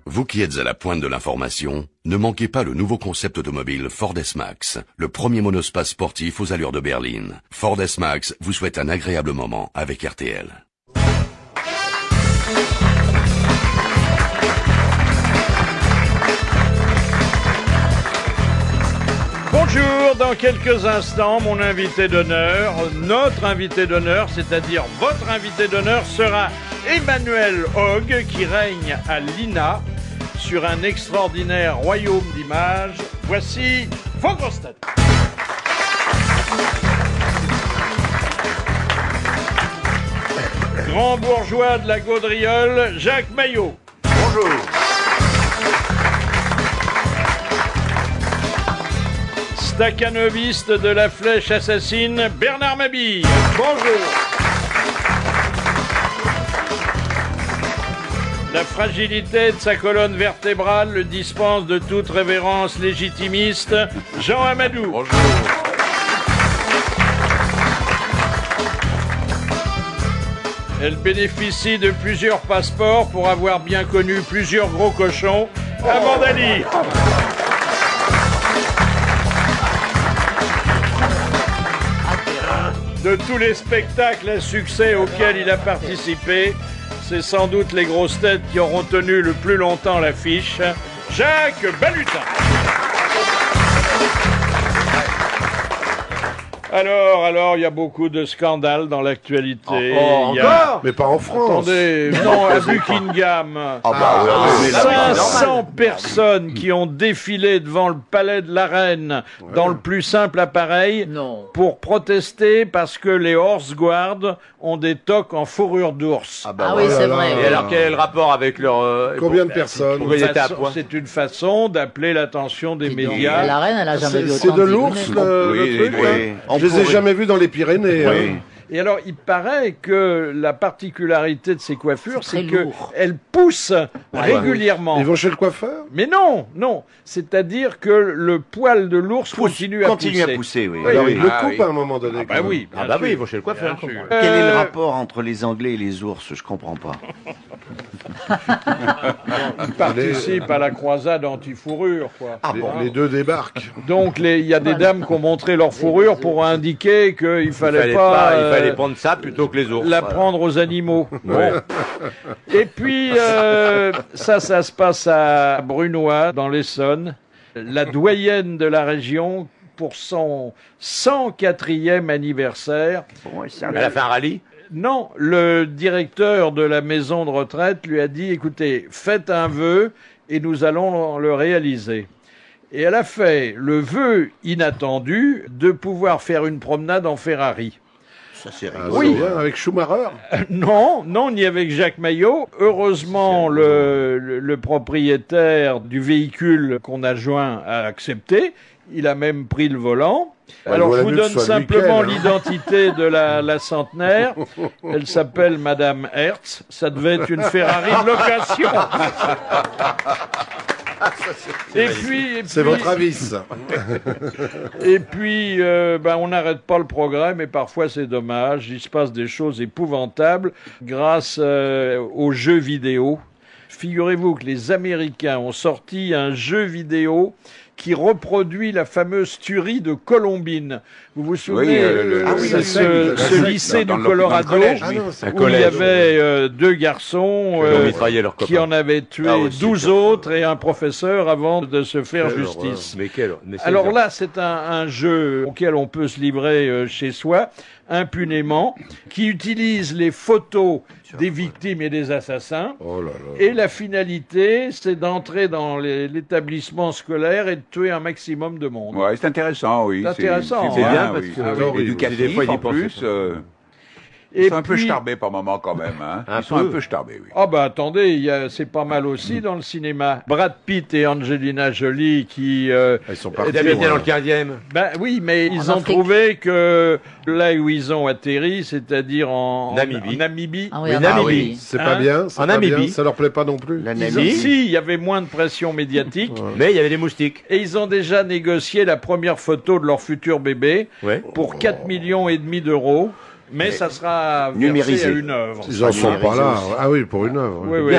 Vous qui êtes à la pointe de l'information, ne manquez pas le nouveau concept automobile Ford S-Max, le premier monospace sportif aux allures de berline. Ford S-Max vous souhaite un agréable moment avec RTL. Bonjour, dans quelques instants, mon invité d'honneur, notre invité d'honneur, c'est-à-dire votre invité d'honneur, sera Emmanuel Hogg, qui règne à l'INA sur un extraordinaire royaume d'images. Voici vos grosses têtes. Grand bourgeois de la Gaudriole, Jacques Maillot. Bonjour. Staccanoviste de la flèche assassine, Bernard Mabille. Bonjour. La fragilité de sa colonne vertébrale le dispense de toute révérence légitimiste, Jean Amadou. Bonjour. Elle bénéficie de plusieurs passeports pour avoir bien connu plusieurs gros cochons, Amanda Lee. De tous les spectacles à succès auxquels il a participé, c'est sans doute les grosses têtes qui auront tenu le plus longtemps l'affiche, Jacques Balutin. Alors, il y a beaucoup de scandales dans l'actualité. Encore mais pas en France. Attendez, non, à Buckingham. 500 personnes qui ont défilé devant le palais de la reine dans le plus simple appareil pour protester parce que les Horse Guards ont des toques en fourrure d'ours. Ah oui, c'est vrai. Et alors, quel est le rapport avec leur... Combien de personnes? C'est une façon d'appeler l'attention des médias. La reine, elle a jamais vu autant C'est de l'ours, le truc, là. Je les ai jamais vus dans les Pyrénées. Oui. Et alors, il paraît que la particularité de ces coiffures, c'est très que lourd. elles poussent régulièrement. Ils vont chez le coiffeur? Mais non. C'est-à-dire que le poil de l'ours continue à pousser. Oui. Alors, ils le Ah, coupent oui. à un moment donné. Bah oui. Ah bah oui, ils vont chez le coiffeur. Bien sûr. Quel est le rapport entre les Anglais et les ours? Je comprends pas. Ils participent à la croisade anti-fourrure, quoi. Les deux débarquent. Donc, il y a des dames qui ont montré leur fourrure pour indiquer qu'il fallait pas... Il fallait prendre ça plutôt que les ours. la prendre aux animaux. Bon. Et puis, ça se passe à Brunois, dans l'Essonne. La doyenne de la région, pour son 104e anniversaire. Elle a fait un rallye? Non, le directeur de la maison de retraite lui a dit, écoutez, faites un vœu et nous allons le réaliser. Et elle a fait le vœu inattendu de pouvoir faire une promenade en Ferrari. Ça, c'est Oui. Bien, avec Schumacher. Non, ni avec Jacques Maillot. Heureusement, le propriétaire du véhicule qu'on a joint a accepté. Il a même pris le volant. Alors, je vous donne simplement l'identité de la centenaire. Elle s'appelle Madame Hertz. Ça devait être une Ferrari de location. Et puis, C'est votre avis, ça. Et puis, on n'arrête pas le progrès, mais parfois c'est dommage. Il se passe des choses épouvantables grâce aux jeux vidéo. Figurez-vous que les Américains ont sorti un jeu vidéo qui reproduit la fameuse tuerie de Colombine. Vous vous souvenez ce lycée du Colorado où il y avait deux garçons qui en avaient tué 12 autres et un professeur avant de se faire justice. Alors là, c'est un jeu auquel on peut se livrer chez soi impunément, qui utilise les photos des victimes et des assassins. Et la finalité, c'est d'entrer dans l'établissement scolaire et de tuer un maximum de monde. Ouais, c'est intéressant, oui. C'est intéressant. C'est bien, parce oui. que Éducatif, en plus. Ils sont un peu starbés par moment quand même. Hein. Ils sont un peu starbés, oui. Ah bah attendez, c'est pas mal aussi dans le cinéma. Brad Pitt et Angelina Jolie qui... Ils sont partis. Ils habitaient dans le 15e. Ben oui, mais ils ont trouvé que là où ils ont atterri, c'est-à-dire en Namibie. Ah oui, Namibie. C'est pas bien. En Namibie. Ça leur plaît pas non plus. Si, il y avait moins de pression médiatique. Mais il y avait des moustiques. Et ils ont déjà négocié la première photo de leur futur bébé pour 4,5 millions d'euros. Mais ça sera numérisé versé à une œuvre. Ils en sont pas là. Ah oui, pour une œuvre. Oui, oui.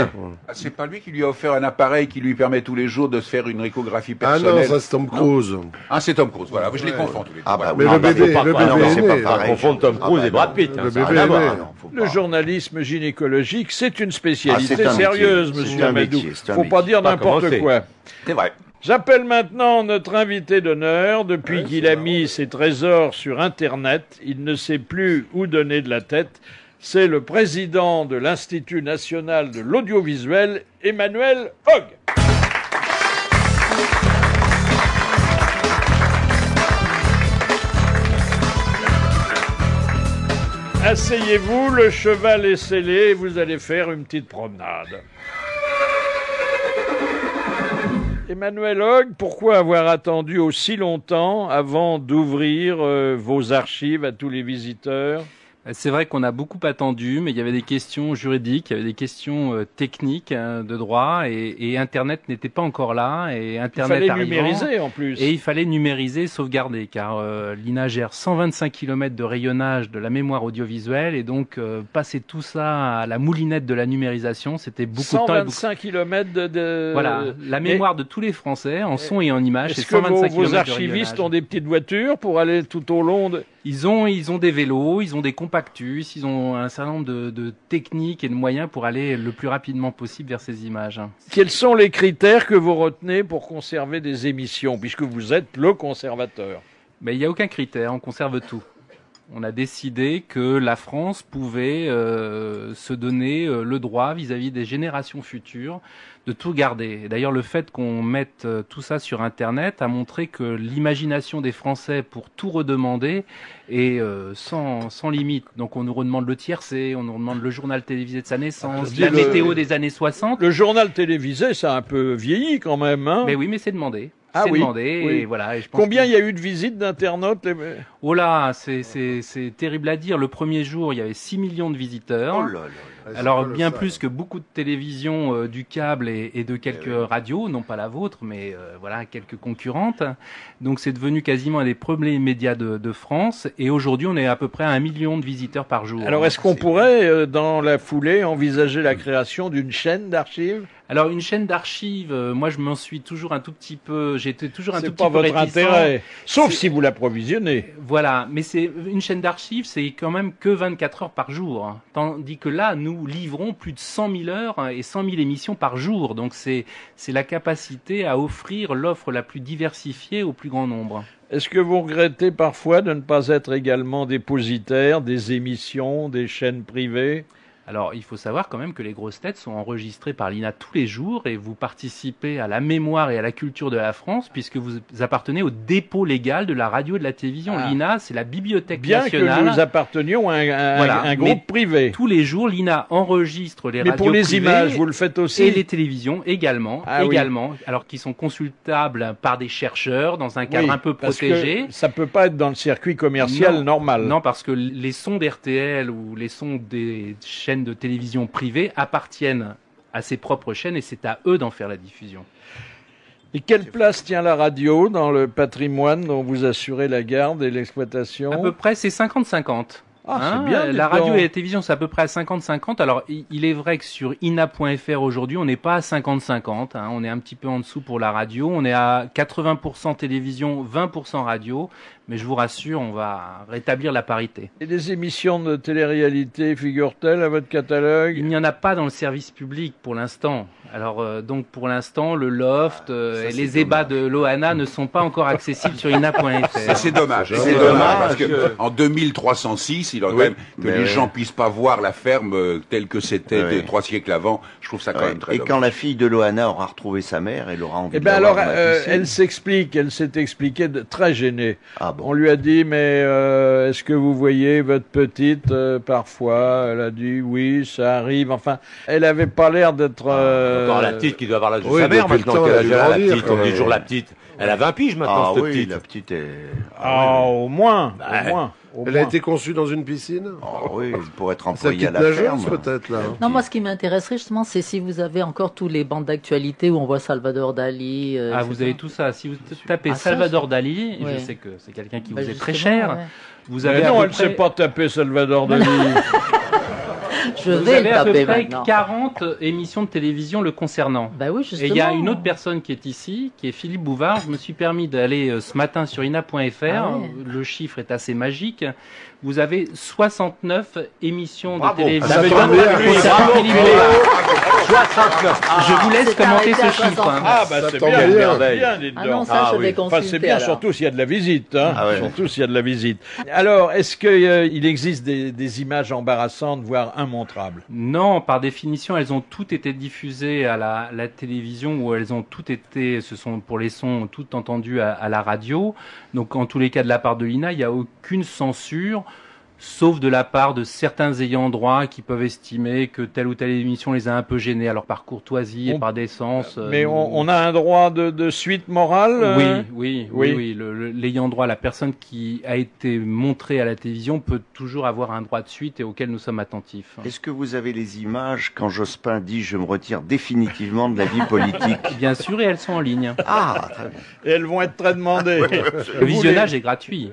Ah, c'est pas lui qui lui a offert un appareil qui lui permet tous les jours de se faire une échographie Ah personnelle. non, ça c'est Tom Cruise. Ah, c'est Tom Cruise, voilà, je les confonds tous les deux. Ah bah Mais oui, le bébé, faut pas- le ah non, bébé mais est c'est né. pas pareil. Confondre Tom Cruise et Brad Pitt. Le Ça n'a bébé rien à est voir. né. Ah non, faut Le pas. journalisme gynécologique, c'est une spécialité Ah, c'est un sérieuse, métier. monsieur C'est un Amadou. métier, c'est un Faut pas métier. dire Pas n'importe commencer. quoi. C'est vrai. J'appelle maintenant notre invité d'honneur. Depuis qu'il a mis ses trésors sur Internet, il ne sait plus où donner de la tête. C'est le président de l'Institut national de l'audiovisuel, Emmanuel Hogg. Asseyez-vous, le cheval est scellé et vous allez faire une petite promenade. Emmanuel Hogg, pourquoi avoir attendu aussi longtemps avant d'ouvrir vos archives à tous les visiteurs ? C'est vrai qu'on a beaucoup attendu, mais il y avait des questions juridiques, il y avait des questions techniques de droit, et Internet n'était pas encore là. Et Internet il fallait arrivant, numériser en plus. et il fallait numériser, sauvegarder, car l'INA gère 125 km de rayonnage de la mémoire audiovisuelle, et donc passer tout ça à la moulinette de la numérisation, c'était beaucoup de temps. 125 km de... Voilà, la mémoire de tous les Français en son et en images, c'est Est-ce que 125 vos km archivistes de rayonnage. ont des petites voitures pour aller tout au long de... Ils ont des vélos, ils ont des compactus, ils ont un certain nombre de techniques et de moyens pour aller le plus rapidement possible vers ces images. Quels sont les critères que vous retenez pour conserver des émissions, puisque vous êtes le conservateur ? Mais il n'y a aucun critère, on conserve tout. On a décidé que la France pouvait se donner le droit vis-à-vis des générations futures de tout garder. Et d'ailleurs, le fait qu'on mette tout ça sur Internet a montré que l'imagination des Français pour tout redemander est sans limite. Donc on nous redemande le tiercé, on nous redemande le journal télévisé de sa naissance, la météo des années 60. Le journal télévisé, ça a un peu vieilli quand même, hein ? Mais oui, mais c'est demandé. Ah c'est oui, demandé, oui. et voilà. Et je pense Combien que- il y a eu de visites d'internautes Oh là, c'est terrible à dire. Le premier jour, il y avait 6 millions de visiteurs. Oh là là. Alors bien plus que beaucoup de télévisions du câble et de quelques radios, non pas la vôtre, mais voilà, quelques concurrentes. Donc c'est devenu quasiment un des premiers médias de France. Et aujourd'hui, on est à peu près à 1 million de visiteurs par jour. Alors est-ce qu'on pourrait, dans la foulée, envisager la création d'une chaîne d'archives ? Alors une chaîne d'archives, moi je m'en suis toujours un tout petit peu, j'étais toujours un tout C'est petit pas peu votre réticent. intérêt, sauf C'est- si vous l'approvisionnez. Voilà, mais c'est une chaîne d'archives, c'est quand même que 24 heures par jour. Tandis que là, nous livrons plus de 100 000 heures et 100 000 émissions par jour. Donc c'est la capacité à offrir l'offre la plus diversifiée au plus grand nombre. Est-ce que vous regrettez parfois de ne pas être également dépositaire des émissions, des chaînes privées ? Alors, il faut savoir quand même que les grosses têtes sont enregistrées par l'INA tous les jours et vous participez à la mémoire et à la culture de la France puisque vous appartenez au dépôt légal de la radio et de la télévision. Ah. L'INA, c'est la bibliothèque Bien nationale. que nous appartenions à Voilà, un mais groupe privé. Tous les jours, l'INA enregistre les Mais radios pour les privées images, vous le faites aussi et les télévisions également, Ah oui. alors qui sont consultables par des chercheurs dans un cadre Oui, un peu parce protégé. que ça peut pas être dans le circuit commercial Non, normal. Non, parce que les sons d'RTL ou les sons des chaînes de télévision privées appartiennent à ses propres chaînes et c'est à eux d'en faire la diffusion. Et quelle place tient la radio dans le patrimoine dont vous assurez la garde et l'exploitation ? À peu près, c'est 50-50. Ah, c'est bien, dites la radio donc. et la télévision, c'est à peu près à 50-50. Alors, il est vrai que sur ina.fr aujourd'hui, on n'est pas à 50-50. On est un petit peu en dessous pour la radio. On est à 80% télévision, 20% radio. Mais je vous rassure, on va rétablir la parité. Et des émissions de télé-réalité figurent-elles à votre catalogue ? Il n'y en a pas dans le service public pour l'instant. Alors, donc pour l'instant, le loft et les ébats de l'OANA ne sont pas encore accessibles sur ina.fr. C'est dommage. C'est C'est dommage dommage. parce que en 2306, il aurait quand même que les gens puissent pas voir la ferme telle que c'était 3 siècles avant. Je trouve ça quand même très Et dommage. quand la fille de Loana aura retrouvé sa mère, elle aura envie Eh de bien la alors, voir dans la piscine. elle s'est expliquée très gênée. Ah bon. On lui a dit, mais est-ce que vous voyez votre petite parfois ? Elle a dit, oui, ça arrive. Enfin, elle avait pas l'air d'être... Encore la petite qui doit avoir l'âge de oui, sa mère depuis le maintenant. temps, Quel elle a âge dû elle a, la grandir, petite, quand on dit même. toujours la petite. Elle a 20 piges maintenant, Ah cette oui, petite. la petite est... Ah, au moins, Bah, au moins. Elle a été conçue dans une piscine? Oh oui, pour être C'est employée à petite la nageuse, ferme. peut-être, là. Non, moi, ce qui m'intéresserait justement, c'est si vous avez encore tous les bandes d'actualité où on voit Salvador Dali. Ah, vous etc. avez tout ça. Si vous tapez Ah, ça, Salvador Dali, ouais. je sais que c'est quelqu'un qui Bah, vous est très justement, cher. ouais. Vous Mais avez à non, peu elle ne sait près- pas taper Salvador Dali. Je Vous vais avez le à peu taper près maintenant. 40 émissions de télévision le concernant. Bah oui, Et justement. il y a une autre personne qui est ici, qui est Philippe Bouvard. Je me suis permis d'aller ce matin sur ina.fr. Ah ouais. Le chiffre est assez magique. Vous avez 69 émissions Bravo. de télévision. Ça tombe bien. concernant Philippe Bouvard. 69. Je vous laisse c'est commenter arrêté à ce chiffre. 69. Ah, bah Ça c'est tombe bien, bien. bien, dites Ah donc. non, ça, je vais consulter. Enfin, c'est bien, alors. surtout s'il y a de la visite. Hein. Ah ouais. Surtout s'il y a de la visite. Alors, est-ce qu'il existe des images embarrassantes, voire immontrables? Non, par définition, elles ont toutes été diffusées à la télévision ou elles ont toutes été, ce sont pour les sons, toutes entendues à la radio. Donc, en tous les cas, de la part de l'INA, il n'y a aucune censure, sauf de la part de certains ayants droit qui peuvent estimer que telle ou telle émission les a un peu gênés, alors par courtoisie et par décence. Mais on a un droit de suite morale? Oui. L'ayant droit, la personne qui a été montrée à la télévision peut toujours avoir un droit de suite et auquel nous sommes attentifs. Est-ce que vous avez les images quand Jospin dit « je me retire définitivement de la vie politique Bien sûr, et elles sont en ligne. » Ah, très bien. Et elles vont être très demandées. Le visionnage est gratuit.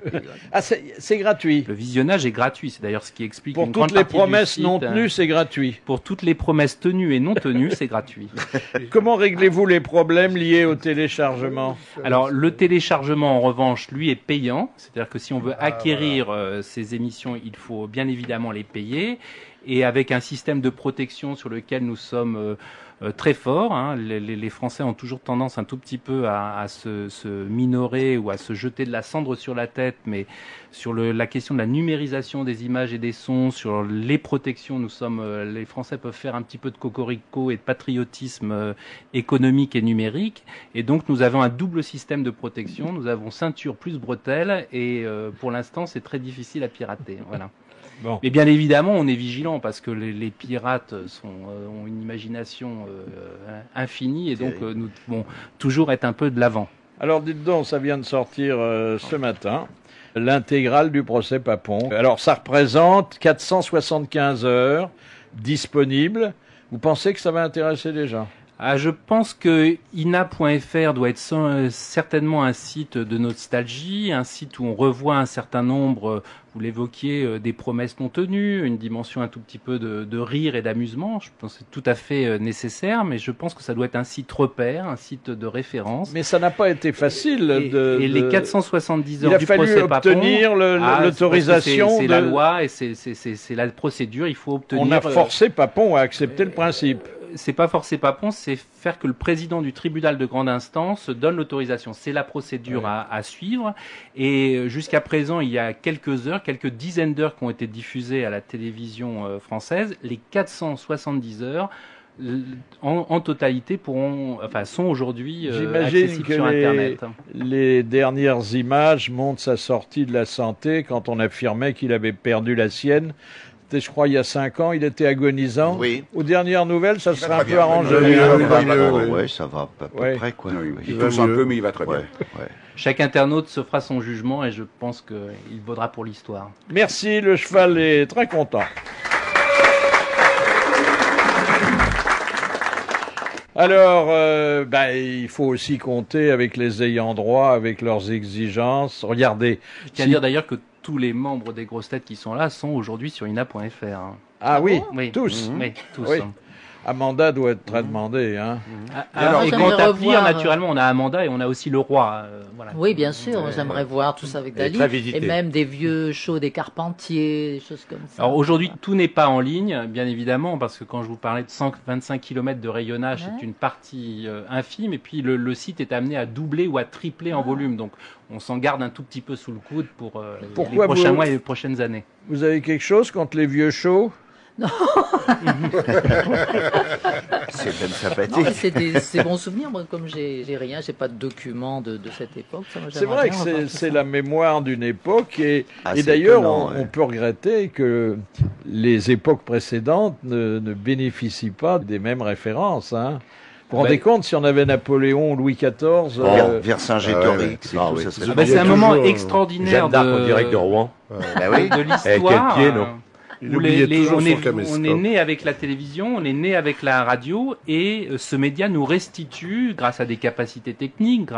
Ah, c'est gratuit. Le visionnage est gratuit, c'est d'ailleurs ce qui explique Pour une toutes grande les partie du promesses site. non tenues, c'est gratuit. Pour toutes les promesses tenues et non tenues, c'est gratuit. Comment réglez-vous les problèmes liés au téléchargement? Alors le téléchargement en revanche, lui, est payant. C'est-à-dire que si on veut acquérir ces émissions, il faut bien évidemment les payer. Et avec un système de protection sur lequel nous sommes très forts, hein. Les Français ont toujours tendance un tout petit peu à se minorer ou à se jeter de la cendre sur la tête, mais sur la question de la numérisation des images et des sons, sur les protections, les Français peuvent faire un petit peu de cocorico et de patriotisme économique et numérique. Et donc nous avons un double système de protection. Nous avons ceinture plus bretelles et pour l'instant c'est très difficile à pirater. Voilà. Bon. Mais bien évidemment, on est vigilant parce que les pirates ont une imagination infinie et donc nous devons toujours être un peu de l'avant. Alors dites donc, ça vient de sortir ce matin, l'intégrale du procès Papon. Alors ça représente 475 heures disponibles. Vous pensez que ça va intéresser les gens? Ah, je pense que ina.fr doit être certainement un site de nostalgie, un site où on revoit un certain nombre, vous l'évoquiez, des promesses non tenues, une dimension un tout petit peu de rire et d'amusement. Je pense que c'est tout à fait nécessaire, mais je pense que ça doit être un site repère, un site de référence. Mais ça n'a pas été facile. Et les 470 heures du procès procès Papon, obtenir l'autorisation. C'est la loi et c'est la procédure. Il faut obtenir. On a forcé Papon à accepter le principe. C'est pas forcer Papon, c'est faire que le président du tribunal de grande instance donne l'autorisation. C'est la procédure à suivre. Et jusqu'à présent, il y a quelques heures, quelques dizaines d'heures qui ont été diffusées à la télévision française. Les 470 heures, en totalité, sont aujourd'hui accessibles sur Internet. Les dernières images montrent sa sortie de la santé quand on affirmait qu'il avait perdu la sienne. Je crois il y a 5 ans, il était agonisant. Oui. Aux dernières nouvelles, ça serait un peu arrangé. Oui, ça va à peu près, quoi. Oui, Oui. il tousse un peu, mais il va très bien. Ouais. Chaque internaute se fera son jugement et je pense qu'il vaudra pour l'histoire. Merci, le cheval est très content. Alors, il faut aussi compter avec les ayants droit, avec leurs exigences. Regardez. Je tiens à dire d'ailleurs que tous les membres des grosses têtes qui sont là sont aujourd'hui sur ina.fr. Hein. Ah oui, Oui. tous. Oui, tous. Oui. Amanda doit être très demandée. Hein. Alors, et j'aimerais quant à Pire, revoir, naturellement, on a Amanda et on a aussi le roi. Voilà. Oui, bien sûr, j'aimerais voir tout ça avec Elle est Dali. très visitée. Et même des vieux shows des Carpentiers, des choses comme ça. Alors aujourd'hui, tout n'est pas en ligne, bien évidemment, parce que quand je vous parlais de 125 km de rayonnage, Ouais. c'est une partie infime, et puis le site est amené à doubler ou à tripler en volume, donc on s'en garde un tout petit peu sous le coude pour les Pourquoi prochains vous- mois et les prochaines années. Vous avez quelque chose contre les vieux shows? C'est même Non, sympathique. mais c'est des bons souvenirs. Moi, comme j'ai rien, j'ai pas de documents de cette époque. Ça, moi, C'est j'aimerais vrai bien que revoir tout c'est ça. la mémoire d'une époque et C'est d'ailleurs étonnant, on ouais. peut regretter que les époques précédentes ne bénéficient pas des mêmes références. Hein. Vous vous rendez compte si on avait Napoléon ou Louis XIV Vercingétorix, c'est tout ça. C'est un moment extraordinaire Jeanne d'Arc en direct de Rouen. de l'histoire. Quel pied, non Où on est né avec la télévision, on est né avec la radio, et ce média nous restitue, grâce à des capacités techniques,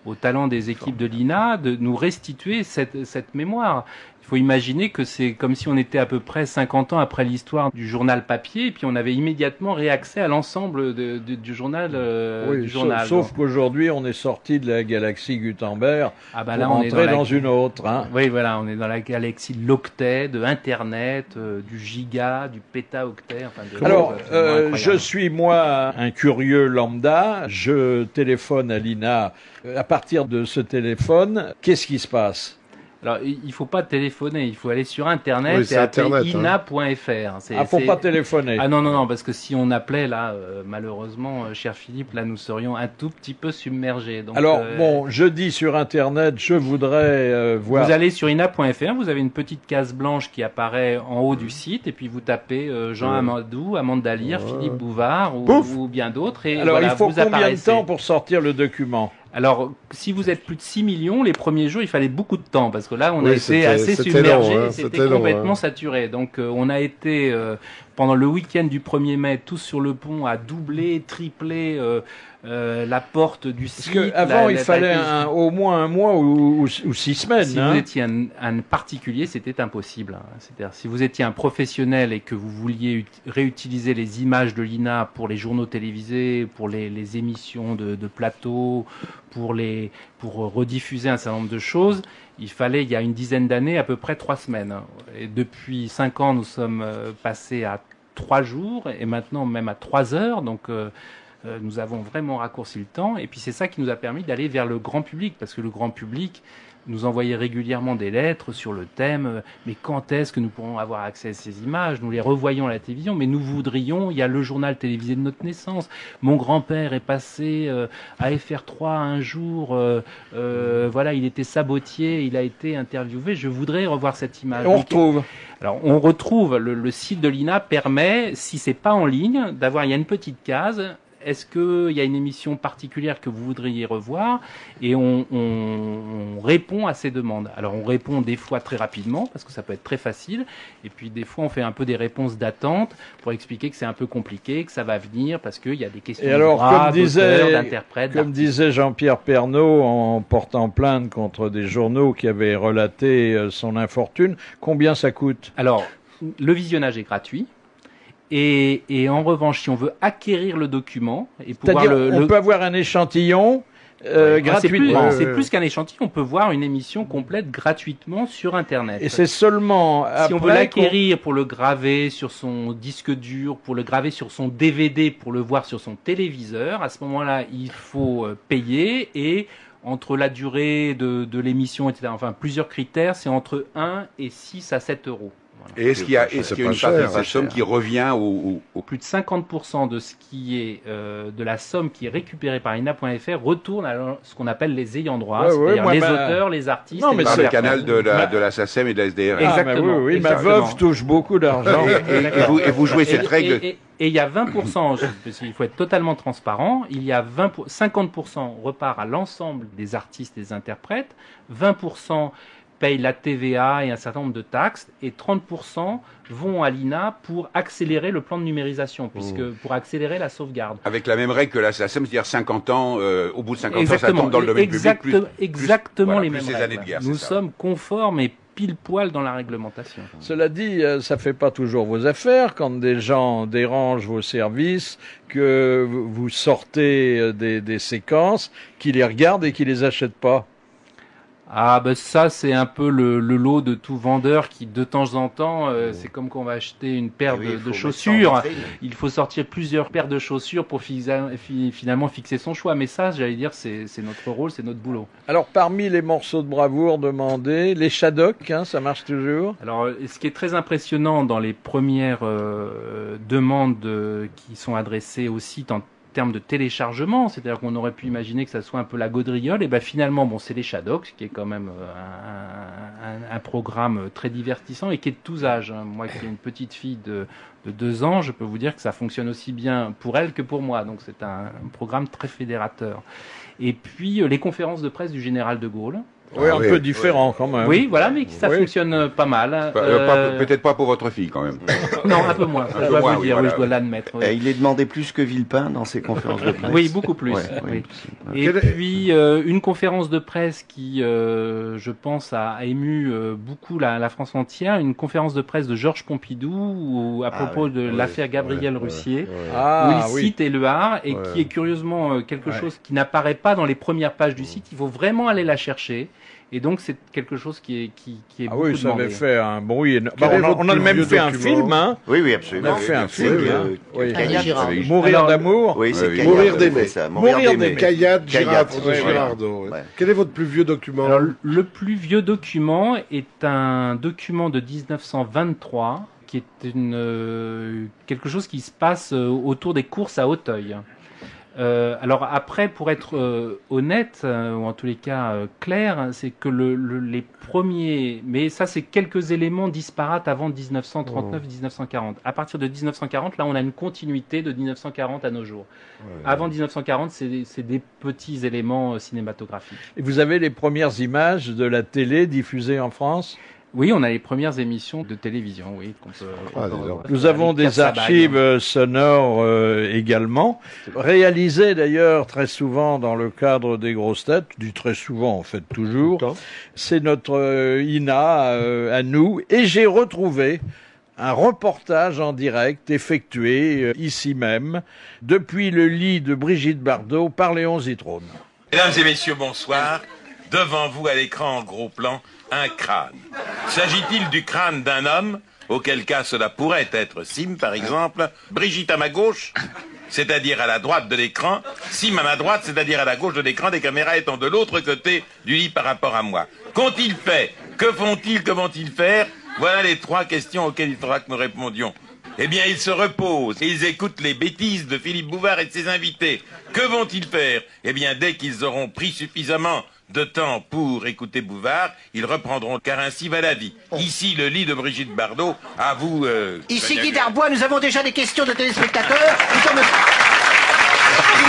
au talent des équipes de l'INA, de nous restituer cette mémoire. Il faut imaginer que c'est comme si on était à peu près 50 ans après l'histoire du journal papier, et puis on avait immédiatement réaccès à l'ensemble du journal. Sauf qu'aujourd'hui, on est sorti de la galaxie Gutenberg pour on est dans une autre. Hein. Oui, voilà, on est dans la galaxie de l'octet, de Internet, du giga, du pétaoctet. Alors, je suis moi un curieux lambda, je téléphone à l'INA. À partir de ce téléphone, qu'est-ce qui se passe ? Alors, il faut pas téléphoner, il faut aller sur Internet et appeler ina.fr. Faut pas téléphoner. Ah non, parce que si on appelait, là, malheureusement, cher Philippe, là, nous serions un tout petit peu submergés. Donc, alors, je dis sur Internet, je voudrais voir... Vous allez sur ina.fr, vous avez une petite case blanche qui apparaît en haut du site, et puis vous tapez Jean Amadou, Amanda Lear, Philippe Bouvard, ou bien d'autres. Et alors, voilà, il faut combien de temps pour sortir le document ? Alors, si vous êtes plus de 6 millions, les premiers jours, il fallait beaucoup de temps, parce que là, on a été assez submergé, c'était complètement saturé. Donc, on a été, pendant le week-end du 1er mai, tous sur le pont, à doubler, tripler la porte du site. Parce qu'avant, il fallait au moins un mois ou 6 semaines. Si vous étiez un particulier, c'était impossible. C'est-à-dire, si vous étiez un professionnel et que vous vouliez réutiliser les images de l'INA pour les journaux télévisés, pour les émissions de plateau, pour rediffuser un certain nombre de choses, il fallait, il y a une dizaine d'années, à peu près 3 semaines. Et depuis 5 ans, nous sommes passés à 3 jours, et maintenant même à 3 heures. Donc, nous avons vraiment raccourci le temps. Et puis, c'est ça qui nous a permis d'aller vers le grand public, parce que le grand public nous envoyait régulièrement des lettres sur le thème « Mais quand est-ce que nous pourrons avoir accès à ces images ? Nous les revoyons à la télévision, mais nous voudrions, il y a le journal télévisé de notre naissance. Mon grand-père est passé à FR3 un jour, voilà, il était sabotier, il a été interviewé, je voudrais revoir cette image. » On retrouve, le site de l'INA permet, si c'est pas en ligne, il y a une petite case. Est-ce qu'il y a une émission particulière que vous voudriez revoir ? Et on répond à ces demandes. Alors, on répond des fois très rapidement, parce que ça peut être très facile. Et puis, des fois, on fait un peu des réponses d'attente pour expliquer que c'est un peu compliqué, que ça va venir, parce qu'il y a des questions d'interprètes. Comme disait Jean-Pierre Pernaut en portant plainte contre des journaux qui avaient relaté son infortune, combien ça coûte ? Alors, le visionnage est gratuit. Et en revanche, si on veut acquérir le document et pouvoir on peut avoir un échantillon gratuitement. C'est plus qu'un échantillon, on peut voir une émission complète gratuitement sur Internet. Et c'est seulement après si on veut l'acquérir pour le graver sur son disque dur, pour le graver sur son DVD, pour le voir sur son téléviseur, à ce moment-là, il faut payer, et entre la durée de l'émission, etc., enfin plusieurs critères, c'est entre 1 et 6 à 7 euros. Voilà. Et est-ce qu'il y a une partie de cette somme qui revient au plus de 50% de ce qui est de la somme qui est récupérée par ina.fr retourne à ce qu'on appelle les ayants droit, c'est-à-dire les auteurs, les artistes. Non, mais c'est le canal de la SACEM et de la SDR. Exactement. Oui, ma veuve touche beaucoup d'argent. Et vous jouez cette règle. Et il y a 20%, parce qu'il faut être totalement transparent, il y a 50% repart à l'ensemble des artistes et des interprètes, 20% payent la TVA et un certain nombre de taxes, et 30% vont à l'INA pour accélérer le plan de numérisation, pour accélérer la sauvegarde. Avec la même règle que la SACEM, c'est-à-dire 50 ans, au bout de 50 ans, ça tombe dans le domaine public. Exactement les mêmes règles. Années de guerre, Nous sommes conformes et pile poil dans la réglementation. Cela dit, ça fait pas toujours vos affaires quand des gens dérangent vos services, que vous sortez des séquences, qui les regardent et qui les achètent pas. Ah ben ça c'est un peu le lot de tout vendeur qui de temps en temps c'est comme quand on va acheter une paire de chaussures, il faut sortir plusieurs paires de chaussures pour finalement fixer son choix, mais ça j'allais dire c'est notre rôle, c'est notre boulot. Alors parmi les morceaux de bravoure demandés, les Shadocks, ça marche toujours? Alors ce qui est très impressionnant dans les premières demandes qui sont adressées au site termes de téléchargement, c'est-à-dire qu'on aurait pu imaginer que ça soit un peu la gaudriole, et ben finalement, bon, c'est les Shadocks, qui est quand même un programme très divertissant et qui est de tous âges. Hein. Moi qui ai une petite fille de 2 ans, je peux vous dire que ça fonctionne aussi bien pour elle que pour moi, donc c'est un programme très fédérateur. Et puis les conférences de presse du général de Gaulle. Oui, un peu différent quand même. Oui, voilà, mais ça fonctionne pas mal. Peut-être pas pour votre fille quand même. Non, un peu moins, ça, je dois vous dire, oui, je dois l'admettre. Oui. Il est demandé plus que Villepin dans ses conférences de presse. Oui, beaucoup plus. Oui. Et puis, une conférence de presse qui, je pense, a ému beaucoup la France entière, une conférence de presse de Georges Pompidou à propos de l'affaire Gabriel Russier, où il cite Éluard, et qui est curieusement quelque chose qui n'apparaît pas dans les premières pages du site. Il faut vraiment aller la chercher. Et donc c'est quelque chose qui est beaucoup oui, ça demandé. avait fait un bruit. On a même fait un film, hein. Oui, absolument. On a fait un film. Mourir d'amour. Oui, c'est Mourir d'aimer. Mourir d'aimer. Caillade, Girardot. Quel est votre plus vieux document? Alors, le plus vieux document est un document de 1923 qui est quelque chose qui se passe autour des courses à Auteuil. Alors après, pour être honnête, ou en tous les cas clair, c'est que les premiers... Mais ça, c'est quelques éléments disparates avant 1939-1940. À partir de 1940, là, on a une continuité de 1940 à nos jours. Avant 1940, c'est des petits éléments cinématographiques. Et vous avez les premières images de la télé diffusées en France? Oui, on a les premières émissions de télévision, oui. Nous avons des archives sonores également, réalisées d'ailleurs très souvent dans le cadre des grosses têtes, du très souvent en fait toujours. C'est notre INA à nous, et j'ai retrouvé un reportage en direct effectué ici même, depuis le lit de Brigitte Bardot par Léon Zitrone. Mesdames et messieurs, bonsoir. Devant vous, à l'écran en gros plan, un crâne. S'agit-il du crâne d'un homme, auquel cas cela pourrait être Sim, par exemple, Brigitte à ma gauche, c'est-à-dire à la droite de l'écran, Sim à ma droite, c'est-à-dire à la gauche de l'écran, des caméras étant de l'autre côté du lit par rapport à moi. Qu'ont-ils fait? Que font-ils? Que vont-ils faire? Voilà les 3 questions auxquelles il faudra que nous répondions. Eh bien, ils se reposent et ils écoutent les bêtises de Philippe Bouvard et de ses invités. Que vont-ils faire? Eh bien, dès qu'ils auront pris suffisamment de temps pour écouter Bouvard, ils reprendront, car ainsi va la vie. Ici, le lit de Brigitte Bardot, à vous... Ici Guy Darbois, nous avons déjà des questions de téléspectateurs. Nous sommes...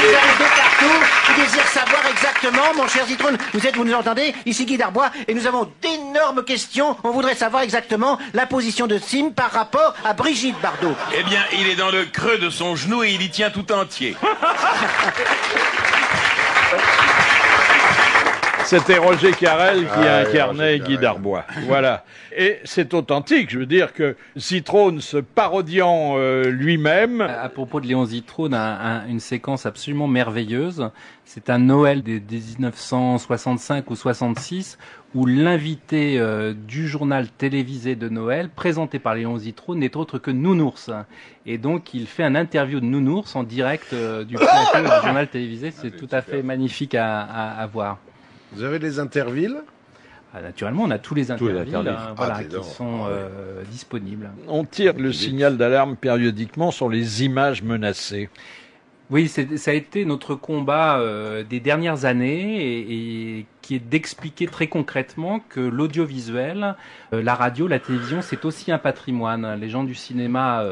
Ils arrivent de partout, ils désirent savoir exactement, mon cher Zitrone, vous nous entendez? Ici Guy Darbois, et nous avons d'énormes questions. On voudrait savoir exactement la position de Sim par rapport à Brigitte Bardot. Eh bien, il est dans le creux de son genou et il y tient tout entier. C'était Roger Carrel qui incarnait Guy Darbois. Voilà. Et c'est authentique. Je veux dire que Zitrone se parodiant lui-même. À propos de Léon Zitrone, une séquence absolument merveilleuse. C'est un Noël des 1965 ou 66 où l'invité du journal télévisé de Noël, présenté par Léon Zitrone, n'est autre que Nounours. Et donc, il fait un interview de Nounours en direct du plateau du journal télévisé. C'est tout à fait magnifique à voir. Vous avez les intervilles? Naturellement, on a tous les intervilles qui sont disponibles. On tire le signal d'alarme périodiquement sur les images menacées. Oui, ça a été notre combat des dernières années et qui est d'expliquer très concrètement que l'audiovisuel, la radio, la télévision, c'est aussi un patrimoine. Les gens du cinéma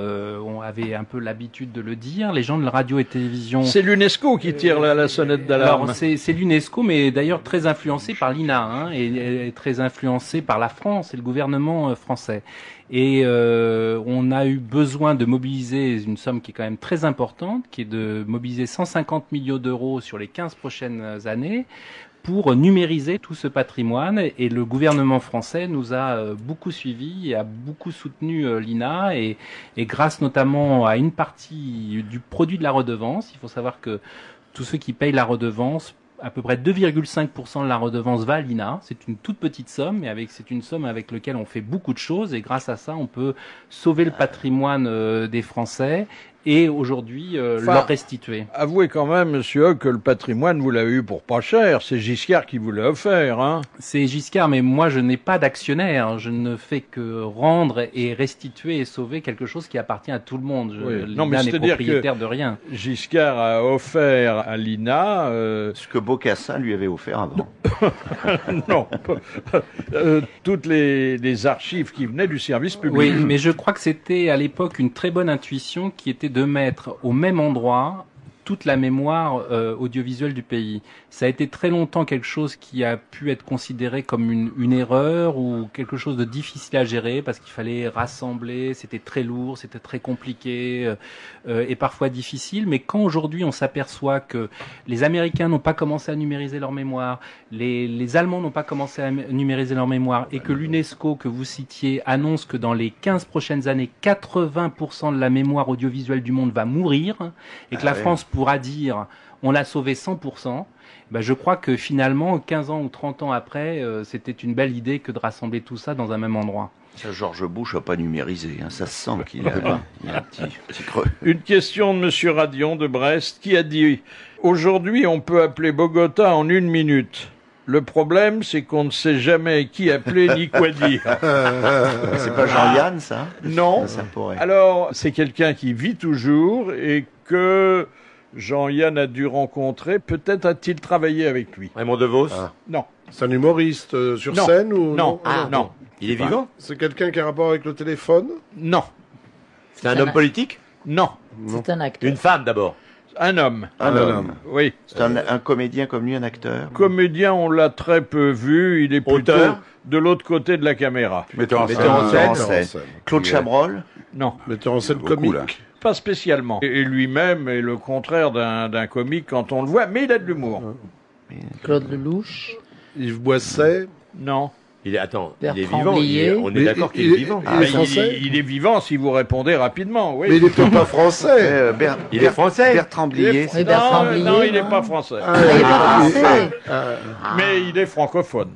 avaient un peu l'habitude de le dire. Les gens de la radio et télévision... C'est l'UNESCO qui tire la sonnette d'alarme. Alors, c'est l'UNESCO, mais d'ailleurs très influencé par l'INA et très influencé par la France et le gouvernement français. Et on a eu besoin de mobiliser une somme qui est quand même très importante, qui est de mobiliser 150 millions d'euros sur les 15 prochaines années pour numériser tout ce patrimoine. Et le gouvernement français nous a beaucoup suivis et a beaucoup soutenu l'INA. Et grâce notamment à une partie du produit de la redevance, il faut savoir que tous ceux qui payent la redevance, à peu près 2,5% de la redevance va à l'INA. C'est une toute petite somme, mais c'est une somme avec laquelle on fait beaucoup de choses. Et grâce à ça, on peut sauver le patrimoine des Français et aujourd'hui leur restituer. Avouez quand même, monsieur Hoc, que le patrimoine, vous l'avez eu pour pas cher. C'est Giscard qui vous l'a offert, hein. C'est Giscard, mais moi je n'ai pas d'actionnaire. Je ne fais que rendre et restituer et sauver quelque chose qui appartient à tout le monde. Non, mais n'est propriétaire de rien. Giscard a offert à l'INA... Ce que Bocassin lui avait offert avant. Non, toutes les archives qui venaient du service public. Oui, mais je crois que c'était à l'époque une très bonne intuition qui était de mettre au même endroit toute la mémoire audiovisuelle du pays. Ça a été très longtemps quelque chose qui a pu être considéré comme une erreur ou quelque chose de difficile à gérer parce qu'il fallait rassembler, c'était très lourd, c'était très compliqué et parfois difficile. Mais quand aujourd'hui on s'aperçoit que les Américains n'ont pas commencé à numériser leur mémoire, les Allemands n'ont pas commencé à numériser leur mémoire et que l'UNESCO que vous citiez annonce que dans les 15 prochaines années, 80% de la mémoire audiovisuelle du monde va mourir et que la France pourra dire on l'a sauvé 100%, ben je crois que finalement, 15 ans ou 30 ans après, c'était une belle idée que de rassembler tout ça dans un même endroit. Ça, George Bush n'a pas numérisé, hein. Ça se sent qu'il y a un petit creux. Une question de monsieur Radion de Brest qui a dit « Aujourd'hui, on peut appeler Bogota en 1 minute. Le problème, c'est qu'on ne sait jamais qui appeler ni quoi dire. » C'est pas Jean-Yann, ça? Non. Ça pourrait. Alors, c'est quelqu'un qui vit toujours et que Jean-Yann a dû rencontrer. Peut-être a-t-il travaillé avec lui. Raymond DeVos? Non. C'est un humoriste sur scène ou non? Non. Il est vivant? C'est quelqu'un qui a rapport avec le téléphone? Non. C'est un homme politique? Non. C'est un acteur. Une femme d'abord? Un homme. Un homme. Oui. C'est un comédien comme lui, un acteur? Comédien, on l'a très peu vu. Il est plutôt de l'autre côté de la caméra. Metteur en scène. Claude Chabrol? Non. Metteur en scène comique? Pas spécialement. Et lui-même est le contraire d'un comique quand on le voit, mais il a de l'humour. Claude Lelouch? Yves Boisset? Non. Il est Bertrand vivant. Blier. On est d'accord qu'il est vivant. Il est français? Il est vivant si vous répondez rapidement, oui. Mais il n'est peut-être pas français. Il est français? Bertrand Blier. Oui, Bertrand Blier, non, il n'est pas français. il n'est pas français. Mais il est francophone.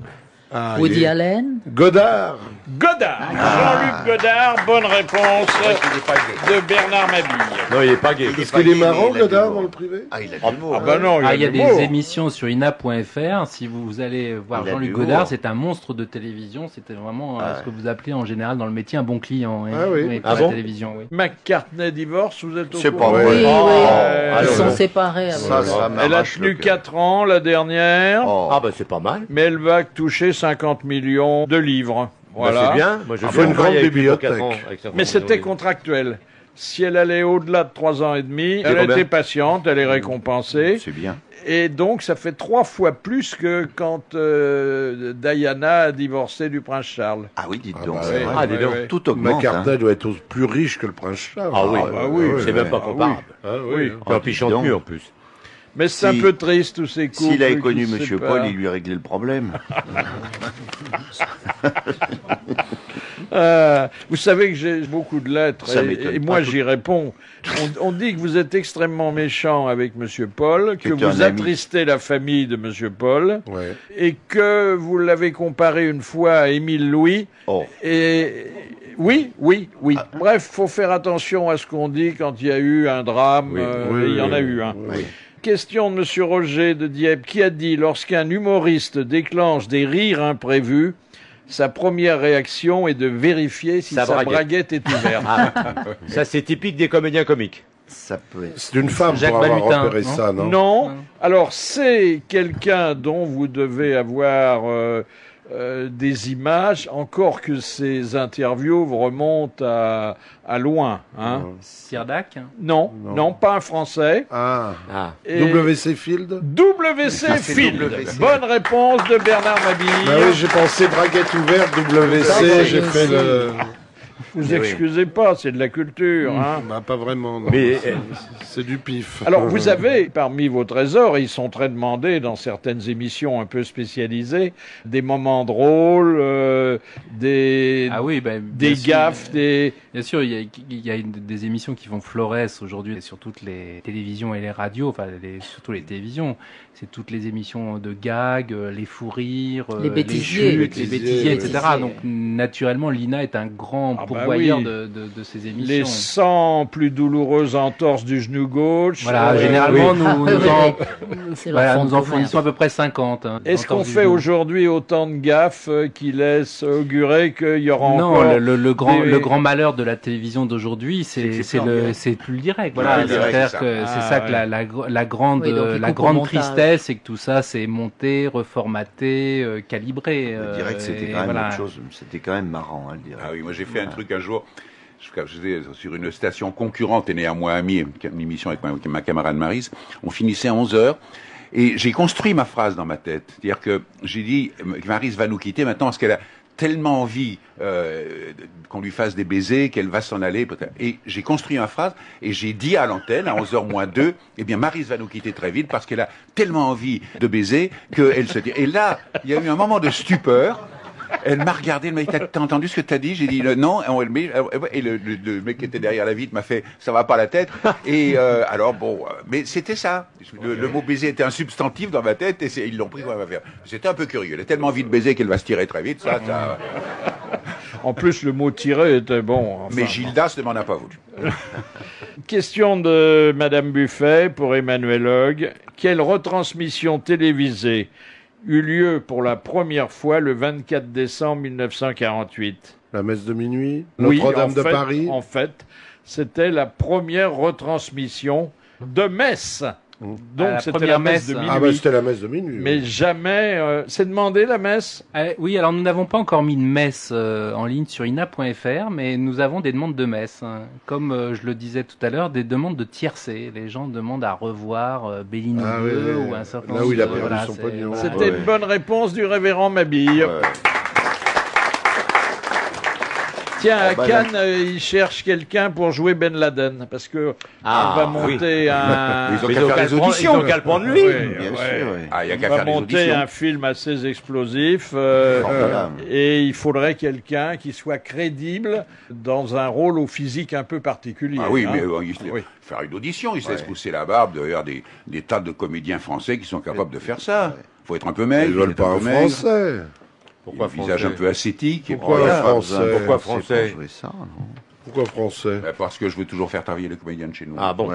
Woody Allen? Godard? Godard. Jean-Luc Godard, bonne réponse de Bernard Mabille. Non, il est pas gay. Est-ce qu'il est marrant, Godard, dans le privé? Ah, il a de l'humour. Ah bah non, Il y a de l'humour. des émissions sur ina.fr. Si vous allez voir Il a Jean-Luc de l'humour. Godard, c'est un monstre de télévision. C'était vraiment ce que vous appelez en général dans le métier un bon client. Ah oui. pour Ah la bon télévision, oui. McCartney divorce, vous êtes au C'est courant? pas Oui, vrai. oui. Ils alors, sont séparés. Ça Elle a m'arrache tenu le cœur. 4 ans, la dernière, Oh. Ah bah c'est pas mal. mais elle va toucher 50 millions de livres. Voilà. Bah, c'est bien. Moi, je Ah, suis faut une en grande travail avec lui pour bibliothèque. 4 ans, avec 50 Mais c'était millions. contractuel. Si elle allait au-delà de 3 ans et demi, elle combien? était patiente, elle est récompensée. C'est bien. Et donc, ça fait 3 fois plus que quand Diana a divorcé du prince Charles. Ah oui, dites Ah donc, bah c'est ouais. vrai. Ah, dis donc. Ouais. Tout augmente. McCartney doit être plus riche que le prince Charles. Ah oui, bah oui, c'est même pas Ah comparable. Ah Oui. Et puis il chante mieux en plus. Mais c'est Si- un peu triste, tous ces couples. S'il avait qui connu se Monsieur séparent. Paul, il lui a réglé le problème. Vous savez que j'ai beaucoup de lettres Ça et m'étonne moi pas. j'y réponds. On dit que vous êtes extrêmement méchant avec Monsieur Paul, que Que t'es vous un ami. attristez la famille de Monsieur Paul Ouais. et que vous l'avez comparé une fois à Émile Louis. Oh. Et oui. Bref, faut faire attention à ce qu'on dit quand il y a eu un drame. Oui, et il y en a oui, eu un. oui. Question de Monsieur Roger de Dieppe qui a dit lorsqu'un humoriste déclenche des rires imprévus, sa première réaction est de vérifier si Sa sa braguette. braguette est ouverte. Ça c'est typique des comédiens comiques. Ça peut être. C'est une femme Jacques pour avoir Balutin, repéré non ça, non? Non. Alors c'est quelqu'un dont vous devez avoir des images, encore que ces interviews vous remontent à loin. Hein. Sirdac? Non, pas un Français. Ah. Ah. Et W.C. Field? W.C. Field. Bonne réponse de Bernard Mabille. Bah oui, j'ai pensé braguette ouverte, W.C. J'ai fait le... Vous excusez pas, c'est de la culture. Hein. Bah, pas vraiment, non. Mais C'est du pif. Alors, vous avez parmi vos trésors, et ils sont très demandés dans certaines émissions un peu spécialisées, des moments drôles, des Ah oui, ben, des bien sûr. gaffes, des Bien sûr, il y a des émissions qui font florès aujourd'hui sur toutes les télévisions et les radios, enfin surtout les télévisions. C'est toutes les émissions de gags, les fous rires, les bêtisiers, les bêtisiers, etc. Donc naturellement, l'INA est un grand pourvoyeur de ces émissions. Les 100 plus douloureuses entorses du genou gauche. Voilà, généralement nous en fournissons à peu près 50. Hein, est-ce qu'on fait aujourd'hui autant de gaffes qui laissent augurer qu'il y aura encore... Non, le grand malheur de la télévision d'aujourd'hui, c'est plus direct. Voilà, c'est ça que la grande tristesse, c'est que tout ça c'est monté, reformaté, calibré. Le direct, c'était quand même autre chose. C'était quand même marrant, hein, le direct. Ah oui, moi j'ai fait un truc un jour. J'étais sur une station concurrente et néanmoins amie, une émission avec ma camarade Maryse. On finissait à 11h. Et j'ai construit ma phrase dans ma tête. C'est-à-dire que j'ai dit, Maryse va nous quitter maintenant parce qu'elle a tellement envie qu'on lui fasse des baisers qu'elle va s'en aller. Et j'ai construit ma phrase et j'ai dit à l'antenne, à 11h moins 2, eh bien Maryse va nous quitter très vite parce qu'elle a tellement envie de baiser qu'elle se dit... Et là, il y a eu un moment de stupeur. Elle m'a regardé, elle m'a dit, t'as entendu ce que t'as dit? J'ai dit, non. Et le mec qui était derrière la vitre m'a fait, ça va pas la tête. Et alors bon, mais c'était ça. Le mot baiser était un substantif dans ma tête et ils l'ont pris comme affaire. C'était un peu curieux. Elle a tellement envie de baiser qu'elle va se tirer très vite. Ça. En plus, le mot tirer était bon. Enfin, mais Gildas ne m'en a pas voulu. Question de Madame Buffet pour Emmanuel Hogg. Quelle retransmission télévisée eut lieu pour la première fois le 24 décembre 1948. La messe de minuit, oui, Notre-Dame de Paris. En fait, c'était la première retransmission de messe. Donc c'était la messe de minuit. Ah bah c'était la messe de minuit. Mais jamais... c'est demandé la messe? Oui, alors nous n'avons pas encore mis de messe en ligne sur ina.fr, mais nous avons des demandes de messe. Hein. Comme je le disais tout à l'heure, des demandes de tiercé. Les gens demandent à revoir Béline ou un certain... Là où il a perdu son pognon. C'était une bonne réponse du révérend Mabille. Tiens, à Cannes, ils cherchent quelqu'un pour jouer Ben Laden, parce que on va monter un... Ils ont qu'à le prendre lui. Bien sûr. Ah, il y a qu'à faire des auditions. On va monter un film assez explosif, et il faudrait quelqu'un qui soit crédible dans un rôle au physique un peu particulier. Ah oui, mais faire une audition, il se laisse pousser la barbe derrière des tas de comédiens français qui sont capables de faire ça. Il faut être un peu maigre. Ils veulent pas un français. Pourquoi français? Visage un peu ascétique. Pourquoi français? Pourquoi français? Pourquoi français? Parce que je veux toujours faire travailler les comédiens de chez nous. Ah bon?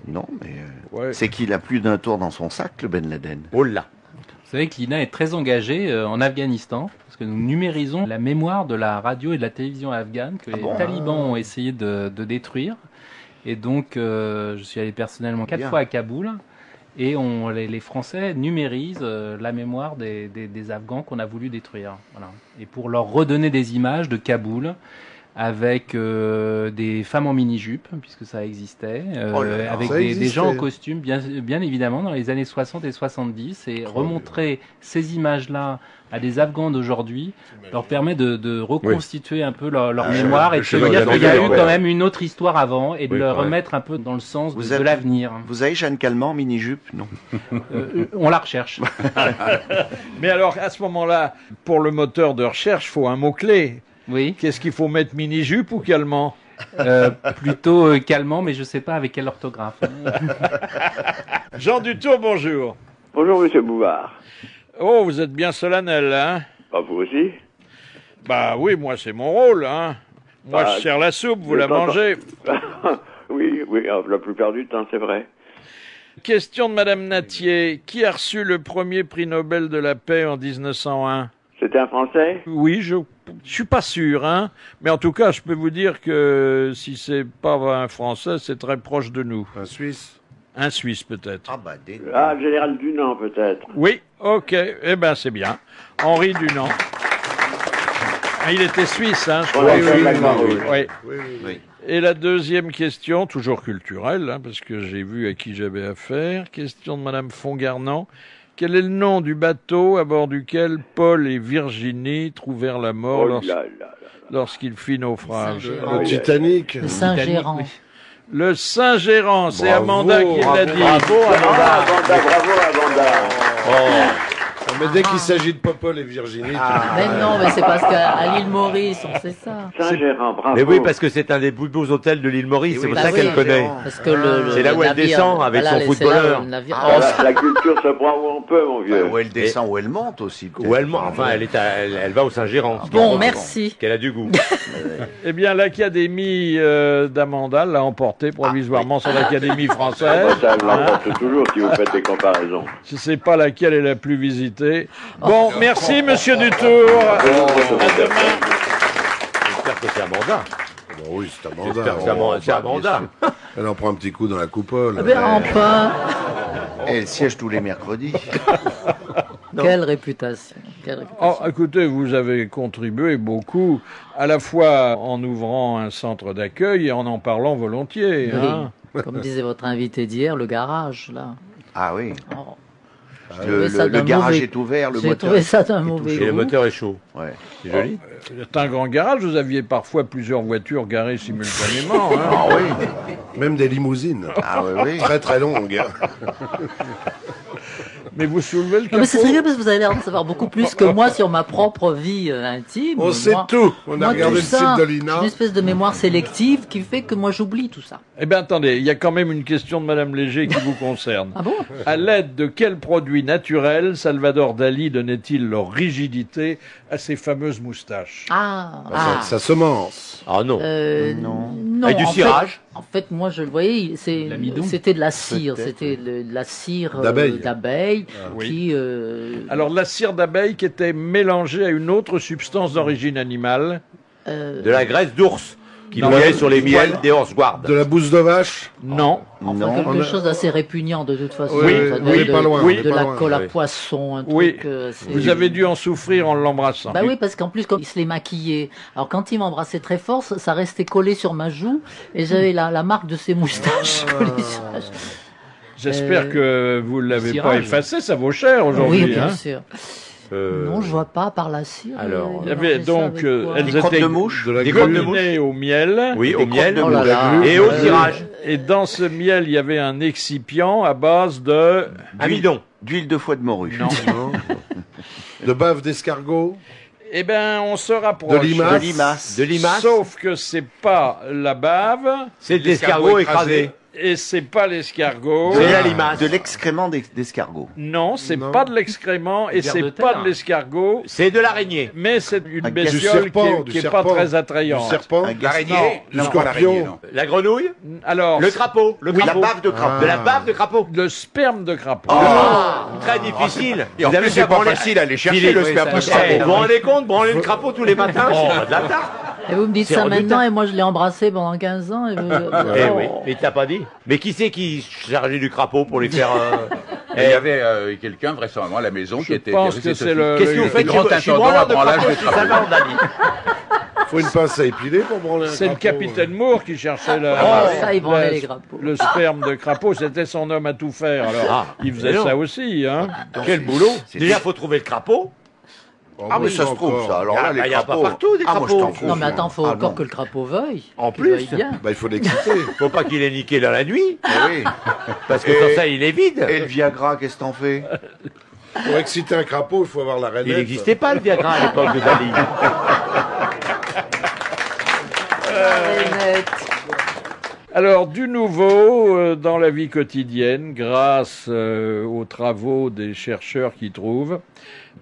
Non, mais c'est qu'il a plus d'un tour dans son sac, le Ben Laden. Oh là! Vous savez que l'INA est très engagée en Afghanistan, parce que nous numérisons la mémoire de la radio et de la télévision afghane que les talibans ont essayé de détruire. Et donc, je suis allé personnellement 4 fois à Kaboul. Et les Français numérisent la mémoire des Afghans qu'on a voulu détruire. Voilà. Et pour leur redonner des images de Kaboul avec des femmes en mini-jupe, puisque ça existait, avec des gens en costume, bien évidemment, dans les années 60 et 70, et remontrer ces images-là à des Afghans d'aujourd'hui leur permet de reconstituer un peu leur mémoire et de se dire qu'il y a eu quand même une autre histoire avant et de le remettre un peu dans le sens de l'avenir. Vous avez Jeanne Calment en mini-jupe? Non. On la recherche. Mais alors, à ce moment-là, pour le moteur de recherche, il faut un mot-clé. Oui. Qu'est-ce qu'il faut mettre, mini-jupe ou calmant? Plutôt calmant, mais je ne sais pas avec quelle orthographe. Jean Dutour, bonjour. Bonjour, monsieur Bouvard. Oh, vous êtes bien solennel, hein? Bah, vous aussi? Bah oui, moi, c'est mon rôle, hein. Moi, je sers la soupe, vous la mangez. Oui, la plupart du temps, c'est vrai. Question de Madame Natier. Qui a reçu le premier prix Nobel de la paix en 1901? C'était un Français? Oui, je suis pas sûr, hein. Mais en tout cas, je peux vous dire que si c'est pas un Français, c'est très proche de nous. Un Suisse? Un Suisse, peut-être. Ah, le général Dunant, peut-être. Oui, ok. Eh ben, c'est bien. Henri Dunant. Ah, il était suisse, hein, je crois. Oui. Et la deuxième question, toujours culturelle, hein, parce que j'ai vu à qui j'avais affaire. Question de Madame Fongarnant. Quel est le nom du bateau à bord duquel Paul et Virginie trouvèrent la mort lorsqu'il fit naufrage? Le Titanic. Le Saint-Gérand. Le Saint-Gérand, c'est Amanda qui l'a dit. Bravo, Amanda. Bravo, Amanda. Mais dès qu'il s'agit de Popol et Virginie... Mais non, mais c'est parce qu'à l'île Maurice, on sait ça. Saint-Gérard, bravo. Mais oui, parce que c'est un des plus beaux hôtels de l'île Maurice, c'est pour ça qu'elle connaît. Parce que c'est là où elle descend avec son footballeur. La culture se prend où on peut, mon vieux. Où elle descend, où elle monte aussi. Où elle monte, enfin, elle va au Saint-Gérand. Bon, merci. Qu'elle a du goût. Eh bien, l'Académie d'Amanda l'a emporté provisoirement sur l'Académie française. Ça, elle l'emporte toujours si vous faites des comparaisons. Je ne sais pas laquelle est la plus visitée. Bon, merci, monsieur Dutour. À demain. J'espère que c'est Amanda. Bon, oui, c'est Amanda. C'est Amanda. Elle en prend un petit coup dans la coupole. Mais enfin. Et elle siège tous les mercredis. Quelle réputation. Oh, écoutez, vous avez contribué beaucoup, à la fois en ouvrant un centre d'accueil et en parlant volontiers. Oui. Hein. Comme disait votre invité d'hier, le garage, là. Ah oui. Oh. Le garage est ouvert, le moteur. J'ai trouvé ça d'un mauvais goût. Et le moteur est chaud. Ouais. C'est joli. C'est un grand garage, vous aviez parfois plusieurs voitures garées simultanément. Hein. Ah oui. Même des limousines. Ah oui. Très très longues. Mais vous soulevez le capot. Non, mais c'est très bien parce que vous avez l'air de savoir beaucoup plus que moi sur ma propre vie intime. On sait tout. On a regardé le site de l'INA. Une espèce de mémoire sélective qui fait que moi j'oublie tout ça. Eh bien, attendez, il y a quand même une question de Madame Léger qui vous concerne. Ah bon? À l'aide de quel produit naturel Salvador Dali donnait-il leur rigidité à ses fameuses moustaches? Sa semence. Ah non. Non. Avec du cirage. En fait, moi je le voyais, c'était de la cire, c'était de la cire d'abeille qui. Alors la cire d'abeille qui était mélangée à une autre substance d'origine animale. De la graisse d'ours. Qui noyait sur les miels des horse-guards. De la bouse de vache? Non. Enfin, quelque chose d'assez répugnant de toute façon. Oui, pas loin. De la colle à poisson, un truc. Vous avez dû en souffrir en l'embrassant. Bah oui, parce qu'en plus, quand il se les maquillait, alors quand il m'embrassait très fort, ça restait collé sur ma joue et j'avais la marque de ses moustaches collée sur ma joue. J'espère que vous ne l'avez pas effacé, ça vaut cher aujourd'hui. Oui, bien sûr. Non, je vois pas par la cire. Alors, il y avait donc elles étaient de graminées au miel. Oui, au miel et au tirage. Et dans ce miel, il y avait un excipient à base de amidon, d'huile de foie de morue. Non. De bave d'escargot. Eh ben, on se rapproche. De limace. Sauf que c'est pas la bave. C'est de l'escargot écrasé. Et c'est pas l'escargot. C'est la limace. De l'excrément d'escargot. Non, c'est pas de l'excrément et c'est pas de l'escargot. C'est de l'araignée. Mais c'est une bestiole qui est pas très attrayante. Du serpent. L'araignée. Du scorpion. La grenouille. Alors. Le crapaud. La bave de crapaud. De la bave de crapaud. Le sperme de crapaud. Très difficile. Et en plus, c'est pas facile à aller chercher le sperme de crapaud. Vous vous rendez compte, branler le crapaud tous les matins, c'est pas de la tarte. Et vous me dites ça maintenant et moi je l'ai embrassé pendant 15 ans. Et oui, mais t'as pas dit. Mais qui c'est qui chargeait du crapaud pour les faire Il y avait quelqu'un vraisemblablement à la maison qui était. Je pense que c'est le. Qu'est-ce que vous faites? grand intendant à branlage de Salvador Dali. Faut une pince à épiler pour branler un C'est le crapaud. capitaine Moore qui cherchait le sperme de crapaud. C'était son homme à tout faire. Alors, il faisait ça aussi. Hein. Quel boulot. Déjà, faut trouver le crapaud. Mais ça se trouve, ça. Alors là, les il n'y a pas crapauds. partout des crapauds. Non, mais attends, faut encore que le crapaud veuille. En plus, il faut l'exciter. Faut pas qu'il ait niqué dans la nuit. Oui. Parce que sans ça, il est vide. Et le Viagra, qu'est-ce que t'en fais? Pour exciter un crapaud, il faut avoir la rainette. Il n'existait pas le Viagra à l'époque de Dali. Alors, du nouveau dans la vie quotidienne, grâce aux travaux des chercheurs qui trouvent,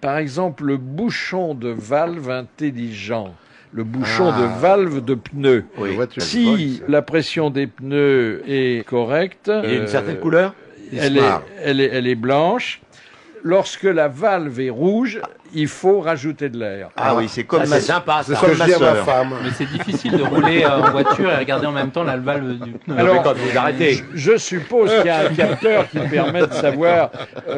par exemple, le bouchon de valve intelligent, le bouchon de valve de pneu. Oui. Si la pression des pneus est correcte, Il y a une certaine couleur. elle est blanche. Lorsque la valve est rouge, il faut rajouter de l'air. Ah oui, c'est comme c'est sympa. C'est ce que je dis à ma femme. Mais c'est difficile de rouler en voiture et regarder en même temps la valve du pneu. Alors, quand vous arrêtez. Je suppose qu'il y a un capteur qui permet de savoir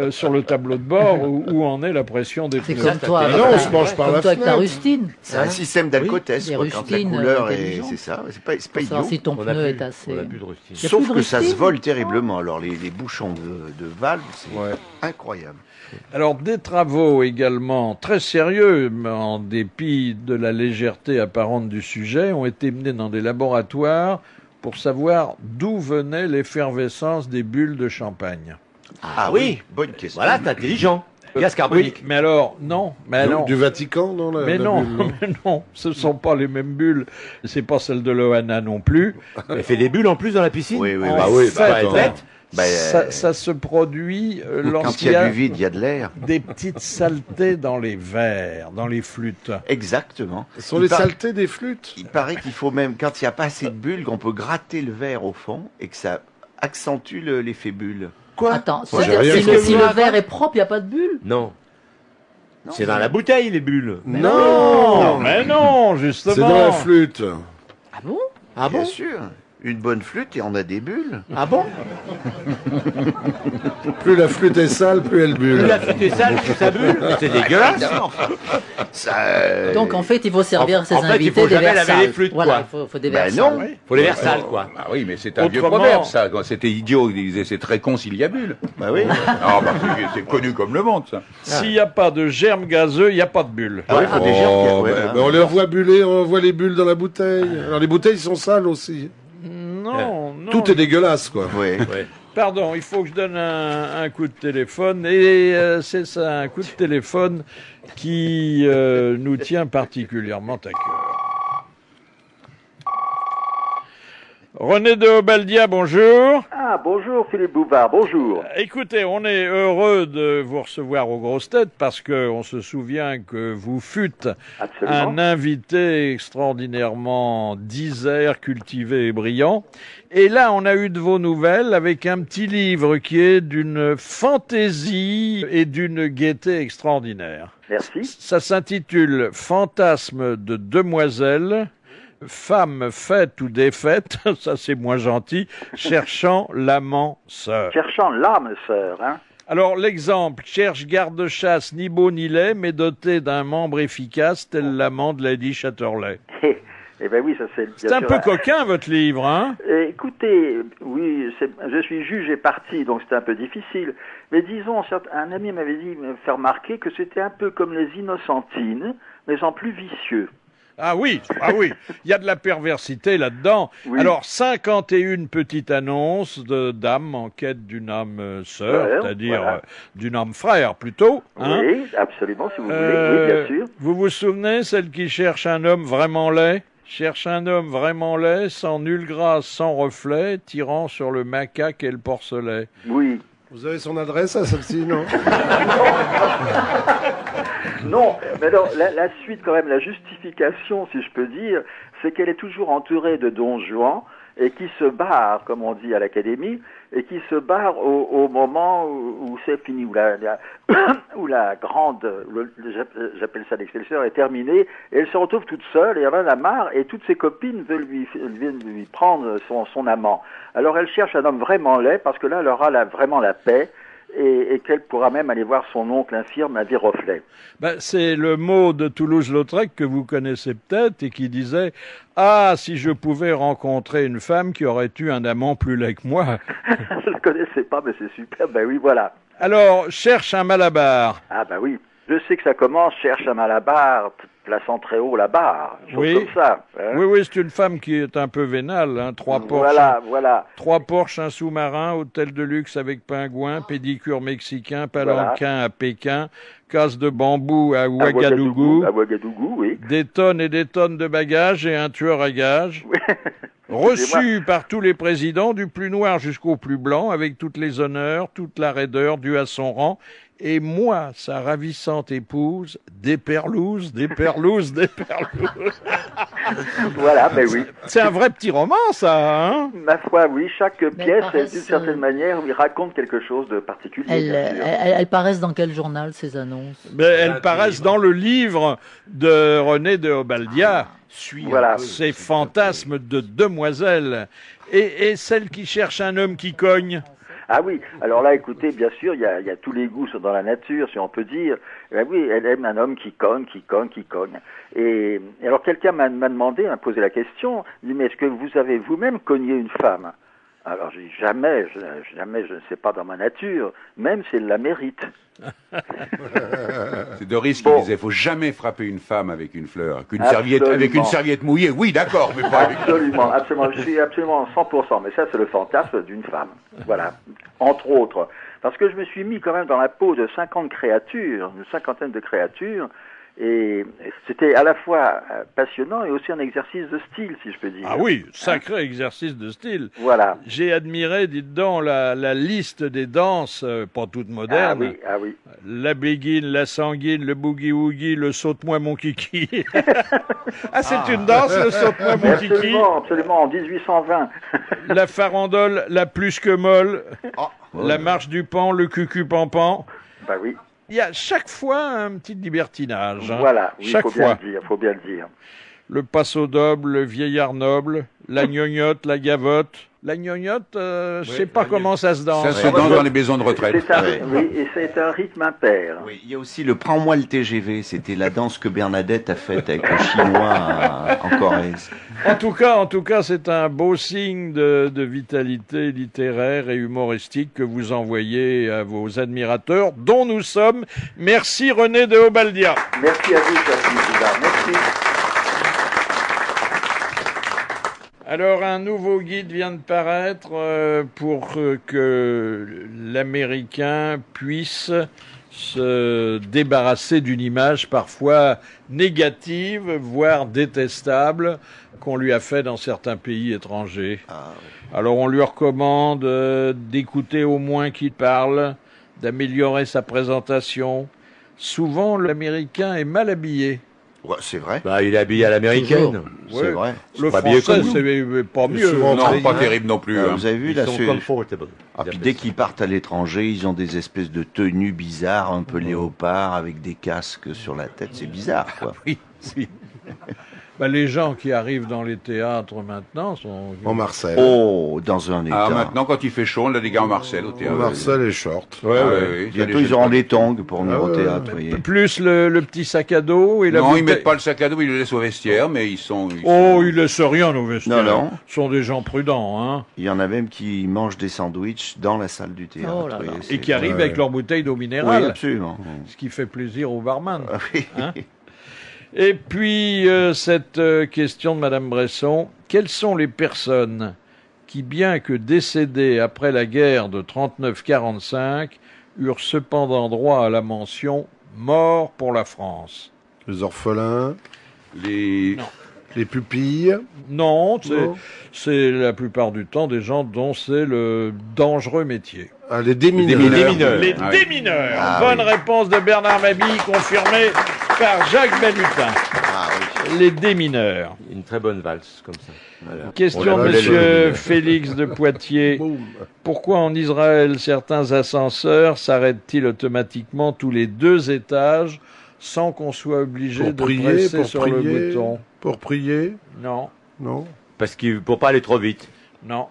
sur le tableau de bord où en est la pression des C'est pneus. comme toi. Non, on se penche par la toi avec ta fenêtre. rustine. C'est un système d'alcotest, les quoi, quand la rustines, couleur est. intelligentes. C'est ça, c'est pas Pour idiot. savoir si ton pneu est assez. On a plus de rustine. Y a Sauf plus de que ça se rustine vole terriblement. Alors, les bouchons de valve, c'est incroyable. Alors, des travaux également très sérieux, en dépit de la légèreté apparente du sujet, ont été menés dans des laboratoires pour savoir d'où venait l'effervescence des bulles de champagne. Ah oui, bonne question. Voilà, t'es intelligent. Gaz carbonique. Oui, mais alors, non. Mais non. Du Vatican, non Mais non, mais non, ce ne sont pas les mêmes bulles. C'est pas celle de l'Ohana non plus. Elle fait des bulles en plus dans la piscine. Oui, oui, En oui. fait, ça se produit Quand lorsqu'il il y a du vide, il y a de l'air. des petites saletés dans les verres, dans les flûtes. Exactement. Ce sont les saletés des flûtes. Il paraît qu'il faut même, quand il n'y a pas assez de bulles, qu'on peut gratter le verre au fond et que ça accentue l'effet bulle. Quoi? Attends, Moi, j'ai c'est-à-dire rien si, compris. si le verre est propre, il n'y a pas de bulle? Non. C'est dans la bouteille, les bulles. Non, mais non, justement. C'est dans la flûte. Ah bon? Ah bon? Bien sûr. Une bonne flûte et on a des bulles. Ah bon? Plus la flûte est sale, plus elle bulle. Plus la flûte est sale, plus ça bulle. C'est dégueulasse. Donc en fait, il faut servir ses en fait, il invités faut des jamais verres laver sales. les flûtes, Voilà, quoi. il faut des verres Ben sales. non. Faut les verres sales, quoi. Ah oui, mais c'est un vieux Autrement- proverbe, ça. Quand c'était idiot, il disait c'est très con s'il y a bulle. Bah oui. Ah, bah, c'est connu comme le monde, ça. S'il n'y a pas de germes gazeux, il n'y a pas de bulles. Ah oui, faut des germes qui- Oh, ouais, ben, hein. ben, on leur voit buller, on voit les bulles dans la bouteille. Alors les bouteilles sont sales aussi. Non, non. Tout est dégueulasse, quoi. Oui. Pardon, il faut que je donne un coup de téléphone. Et c'est ça, un coup de téléphone qui nous tient particulièrement à cœur. René de Obaldia, bonjour. Ah, bonjour Philippe Bouvard, bonjour. Écoutez, on est heureux de vous recevoir aux grosses têtes parce que on se souvient que vous fûtes Absolument. un invité extraordinairement disert, cultivé et brillant. Et là, on a eu de vos nouvelles avec un petit livre qui est d'une fantaisie et d'une gaieté extraordinaire. Merci. Ça s'intitule Fantasme de demoiselle, femme faite ou défaite, ça c'est moins gentil, cherchant l'amant sœur. Cherchant l'âme sœur, hein. Alors l'exemple, cherche garde-chasse ni beau ni laid, mais doté d'un membre efficace tel l'amant de Lady Chatterley. Eh ben oui, ça c'est... C'est un peu coquin votre livre, hein? Écoutez, oui, je suis juge et parti, donc c'est un peu difficile. Mais disons, un ami m'avait dit, me faire remarquer que c'était un peu comme les Innocentines, mais en plus vicieux. Ah oui, il y a de la perversité là-dedans. Oui. Alors, 51 petites annonces de dames en quête d'une âme sœur, Ouais, c'est-à-dire voilà. d'une âme frère plutôt. Hein. Oui, absolument, si vous voulez, oui, bien sûr. Vous vous souvenez, celle qui cherche un homme vraiment laid? Cherche un homme vraiment laid, sans nulle grâce, sans reflet, tirant sur le macaque et le porcelet. Oui. Vous avez son adresse à celle-ci, non? Non, mais alors, la suite quand même, la justification, si je peux dire, c'est qu'elle est toujours entourée de Don Juan et qui se barre, comme on dit à l'académie, et qui se barre au moment où c'est fini, où la grande, j'appelle ça l'excelleur, est terminée, et elle se retrouve toute seule, et elle en a marre, et toutes ses copines viennent lui prendre son amant. Alors elle cherche un homme vraiment laid, parce que là, elle aura vraiment la paix, et qu'elle pourra même aller voir son oncle infirme à Viroflay. Ben, c'est le mot de Toulouse-Lautrec que vous connaissez peut-être et qui disait « Ah, si je pouvais rencontrer une femme qui aurait eu un amant plus laid que moi !» Je ne le connaissais pas, mais c'est super, ben oui, voilà. Alors, cherche un malabar. Ah ben oui, je sais que ça commence, cherche un malabar, plaçant très haut la barre, chose Oui. comme ça. Hein. Oui, c'est une femme qui est un peu vénale. Hein. Trois Porsche, un sous-marin, hôtel de luxe avec pingouin, pédicure mexicain, palanquin à Pékin, case de bambou à Ouagadougou, À Ouagadougou, oui. des tonnes et des tonnes de bagages et un tueur à gages. Reçu par tous les présidents, du plus noir jusqu'au plus blanc, avec toutes les honneurs, toute la raideur due à son rang. Et moi, sa ravissante épouse, des perlouses. Voilà, ben oui. C'est un vrai petit roman, ça, hein? Ma foi, oui, chaque pièce, paraissent, d'une certaine manière, il raconte quelque chose de particulier. bien sûr. Elles paraissent dans quel journal, ces annonces? Mais elles paraissent dans le livre de René de Obaldia. Voilà. Ces fantasmes de demoiselles. Et celle qui cherche un homme qui cogne. Ah oui, alors là, écoutez, bien sûr, il y a tous les goûts sont dans la nature, si on peut dire. Ben oui, elle aime un homme qui cogne. Et alors quelqu'un m'a demandé, m'a posé la question, il dit, mais est-ce que vous avez vous-même cogné une femme? Alors, je dis jamais, je ne sais pas dans ma nature, même si elle la mérite. C'est Doris qui disait, faut jamais frapper une femme avec une fleur, avec une serviette mouillée. Oui, d'accord, mais pas avec... Absolument, absolument, je suis absolument 100%, mais ça c'est le fantasme d'une femme. Voilà, entre autres. Parce que je me suis mis quand même dans la peau de 50 créatures, une cinquantaine de créatures, et c'était à la fois passionnant et aussi un exercice de style, si je peux dire. Ah oui, sacré exercice de style. Voilà. J'ai admiré, dites donc, la liste des danses, pas toutes modernes. Ah oui. La béguine, la sanguine, le boogie-woogie, le saute-moi mon kiki. C'est une danse, le saute-moi mon kiki. Absolument, en 1820. La farandole, la plus que molle, la marche du pan, le cucu-pampan. Bah oui. Il y a chaque fois un petit libertinage. Voilà, oui, chaque fois. Faut bien le dire. Le passo doble, le vieillard noble, la gnognotte, la gavotte. La gnognotte, je sais pas comment ça se danse. Ça se danse dans les maisons de retraite. Oui, et c'est un rythme impair. Oui, il y a aussi le Prends-moi le TGV. C'était la danse que Bernadette a faite avec le Chinois en Corrèze. En tout cas, c'est un beau signe de vitalité littéraire et humoristique que vous envoyez à vos admirateurs, dont nous sommes. Merci René de Obaldia. Merci à vous, Philippe. Merci. Alors, un nouveau guide vient de paraître pour que l'Américain puisse se débarrasser d'une image parfois négative, voire détestable, qu'on lui a fait dans certains pays étrangers. Alors, on lui recommande d'écouter au moins qui parle, d'améliorer sa présentation. Souvent, l'Américain est mal habillé. Ouais, c'est vrai. Bah, il est habillé à l'américaine. C'est vrai. Le français, c'est pas mieux. Non, pas terrible non plus. Vous avez vu, là, comfortable. Puis dès qu'ils partent à l'étranger, ils ont des espèces de tenues bizarres, un peu léopard, avec des casques sur la tête. C'est bizarre, quoi. Oui. Les gens qui arrivent dans les théâtres maintenant sont... En Marcel. Oh, dans un état. Maintenant, quand il fait chaud, on a des gars en Marcel au théâtre. Marcel et short. Bientôt, ils auront les tongs pour venir au théâtre. Plus le petit sac à dos et la Non, bouteille... ils mettent pas le sac à dos, ils le laissent au vestiaire, mais ils ils laissent rien au vestiaire. Non. Ce sont des gens prudents, hein. Il y en a même qui mangent des sandwichs dans la salle du théâtre. Oh là là. Et qui arrivent avec leur bouteille d'eau minérale. Oui, absolument. Ce qui fait plaisir au barman. Oui. Hein. Et puis, cette question de Madame Bresson, quelles sont les personnes qui, bien que décédées après la guerre de 39-45, eurent cependant droit à la mention « mort pour la France » ? Les orphelins, les pupilles. Non, c'est la plupart du temps des gens dont c'est le dangereux métier. Les démineurs. Les démineurs. Bonne réponse de Bernard Mabille, confirmée par Jacques Balutin. Les démineurs. Une très bonne valse, comme ça. Voilà. Question de monsieur Félix de Poitiers. Pourquoi en Israël certains ascenseurs s'arrêtent-ils automatiquement tous les 2 étages sans qu'on soit obligé de presser sur le bouton? Pour prier? Non. Pour pas aller trop vite. Non.